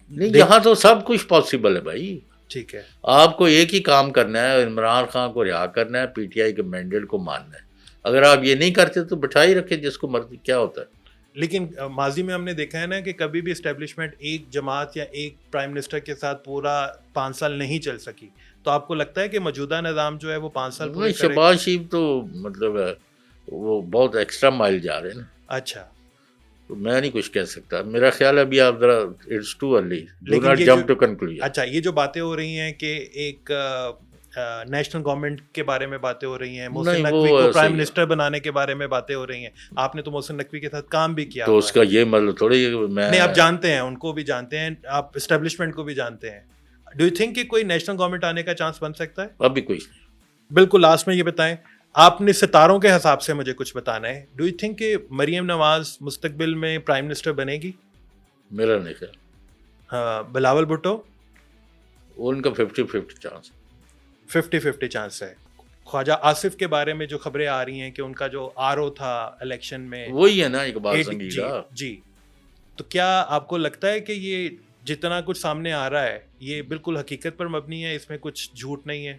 S2: نہیں، یہاں تو سب کچھ پاسبل ہے بھائی.
S1: ٹھیک ہے،
S2: آپ کو ایک ہی کام کرنا ہے، عمران خان کو رہا کرنا ہے، پی ٹی آئی کے مینڈیٹ کو ماننا ہے. اگر آپ یہ نہیں کرتے تو بٹھا ہی رکھے جس کو مرضی، کیا ہوتا ہے.
S1: لیکن ماضی میں ہم نے دیکھا ہے نا کہ کبھی بھی اسٹیبلشمنٹ ایک جماعت یا ایک پرائم منسٹر کے ساتھ پورا 5 سال نہیں چل سکی. تو آپ کو لگتا ہے کہ موجودہ نظام جو ہے وہ 5 سال پورے کرے گا؟
S2: شہباز شریف تو مطلب وہ بہت ایکسٹرا مائل جا رہے ہیں نا.
S1: اچھا،
S2: تو میں نہیں کچھ کہہ سکتا. میرا خیال ہے ابھی آپ ذرا اٹس ٹو ارلی، ڈو
S1: لیکن
S2: ناٹ
S1: یہ
S2: جمپ
S1: جو-
S2: ٹو کنکلوژن.
S1: اچھا، یہ جو باتیں ہو رہی ہیں کہ ایک نیشنل گورنمنٹ کے بارے میں باتیں ہو رہی ہیں، محسن
S2: نہیں،
S1: نقوی
S2: وہ
S1: کو
S2: ایسے
S1: پرائم
S2: ہی ہے.
S1: منسٹر بنانے کے بارے میں باتیں ہو رہی ہیں. آپ نے تو محسن نقوی کے ساتھ کام بھی کیا
S2: تو
S1: ہوا
S2: اس
S1: ہے.
S2: کا یہ مطلب تھوڑی میں
S1: نہیں، آپ جانتے ہیں، ان کو بھی جانتے ہیں، آپ اسٹیبلشمنٹ کو بھی جانتے ہیں. ڈو یو تھنک کہ کوئی نیشنل گورنمنٹ آنے کا چانس بن سکتا ہے؟
S2: ابھی کچھ نہیں.
S1: بالکل لاسٹ میں یہ بتائیں، آپ نے ستاروں کے حساب سے مجھے کچھ بتانا ہے. ڈو یو تھنک کہ مریم نواز مستقبل میں پرائم منسٹر بنے گی؟
S2: میرا نہیں خیال.
S1: ہاں، بلاول بھٹو؟
S2: ان کا 50-50 چانس.
S1: 50-50 چانس ہے. خواجہ آصف کے بارے میں جو خبریں آ رہی ہیں کہ ان کا جو آر او تھا الیکشن میں،
S2: وہی ہے نا اقبال سنگیزہ.
S1: جی، تو کیا آپ کو لگتا ہے کہ یہ جتنا کچھ سامنے آ رہا ہے یہ بالکل حقیقت پر مبنی ہے، اس میں کچھ جھوٹ نہیں ہے؟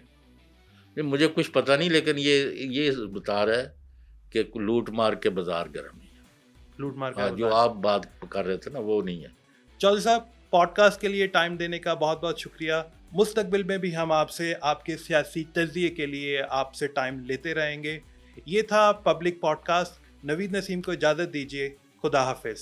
S2: مجھے کچھ پتہ نہیں، لیکن یہ بتا رہا ہے کہ لوٹ مار کے بازار گرم ہے.
S1: لوٹ مار
S2: ہاں،
S1: کا
S2: جو آپ بات کر رہے تھے نا وہ نہیں ہے.
S1: چودھری صاحب، پوڈ کاسٹ کے لیے ٹائم دینے کا بہت بہت شکریہ. مستقبل میں بھی ہم آپ سے آپ کے سیاسی تجزیے کے لیے آپ سے ٹائم لیتے رہیں گے. یہ تھا پبلک پوڈ کاسٹ. نوید نسیم کو اجازت دیجیے. خدا حافظ.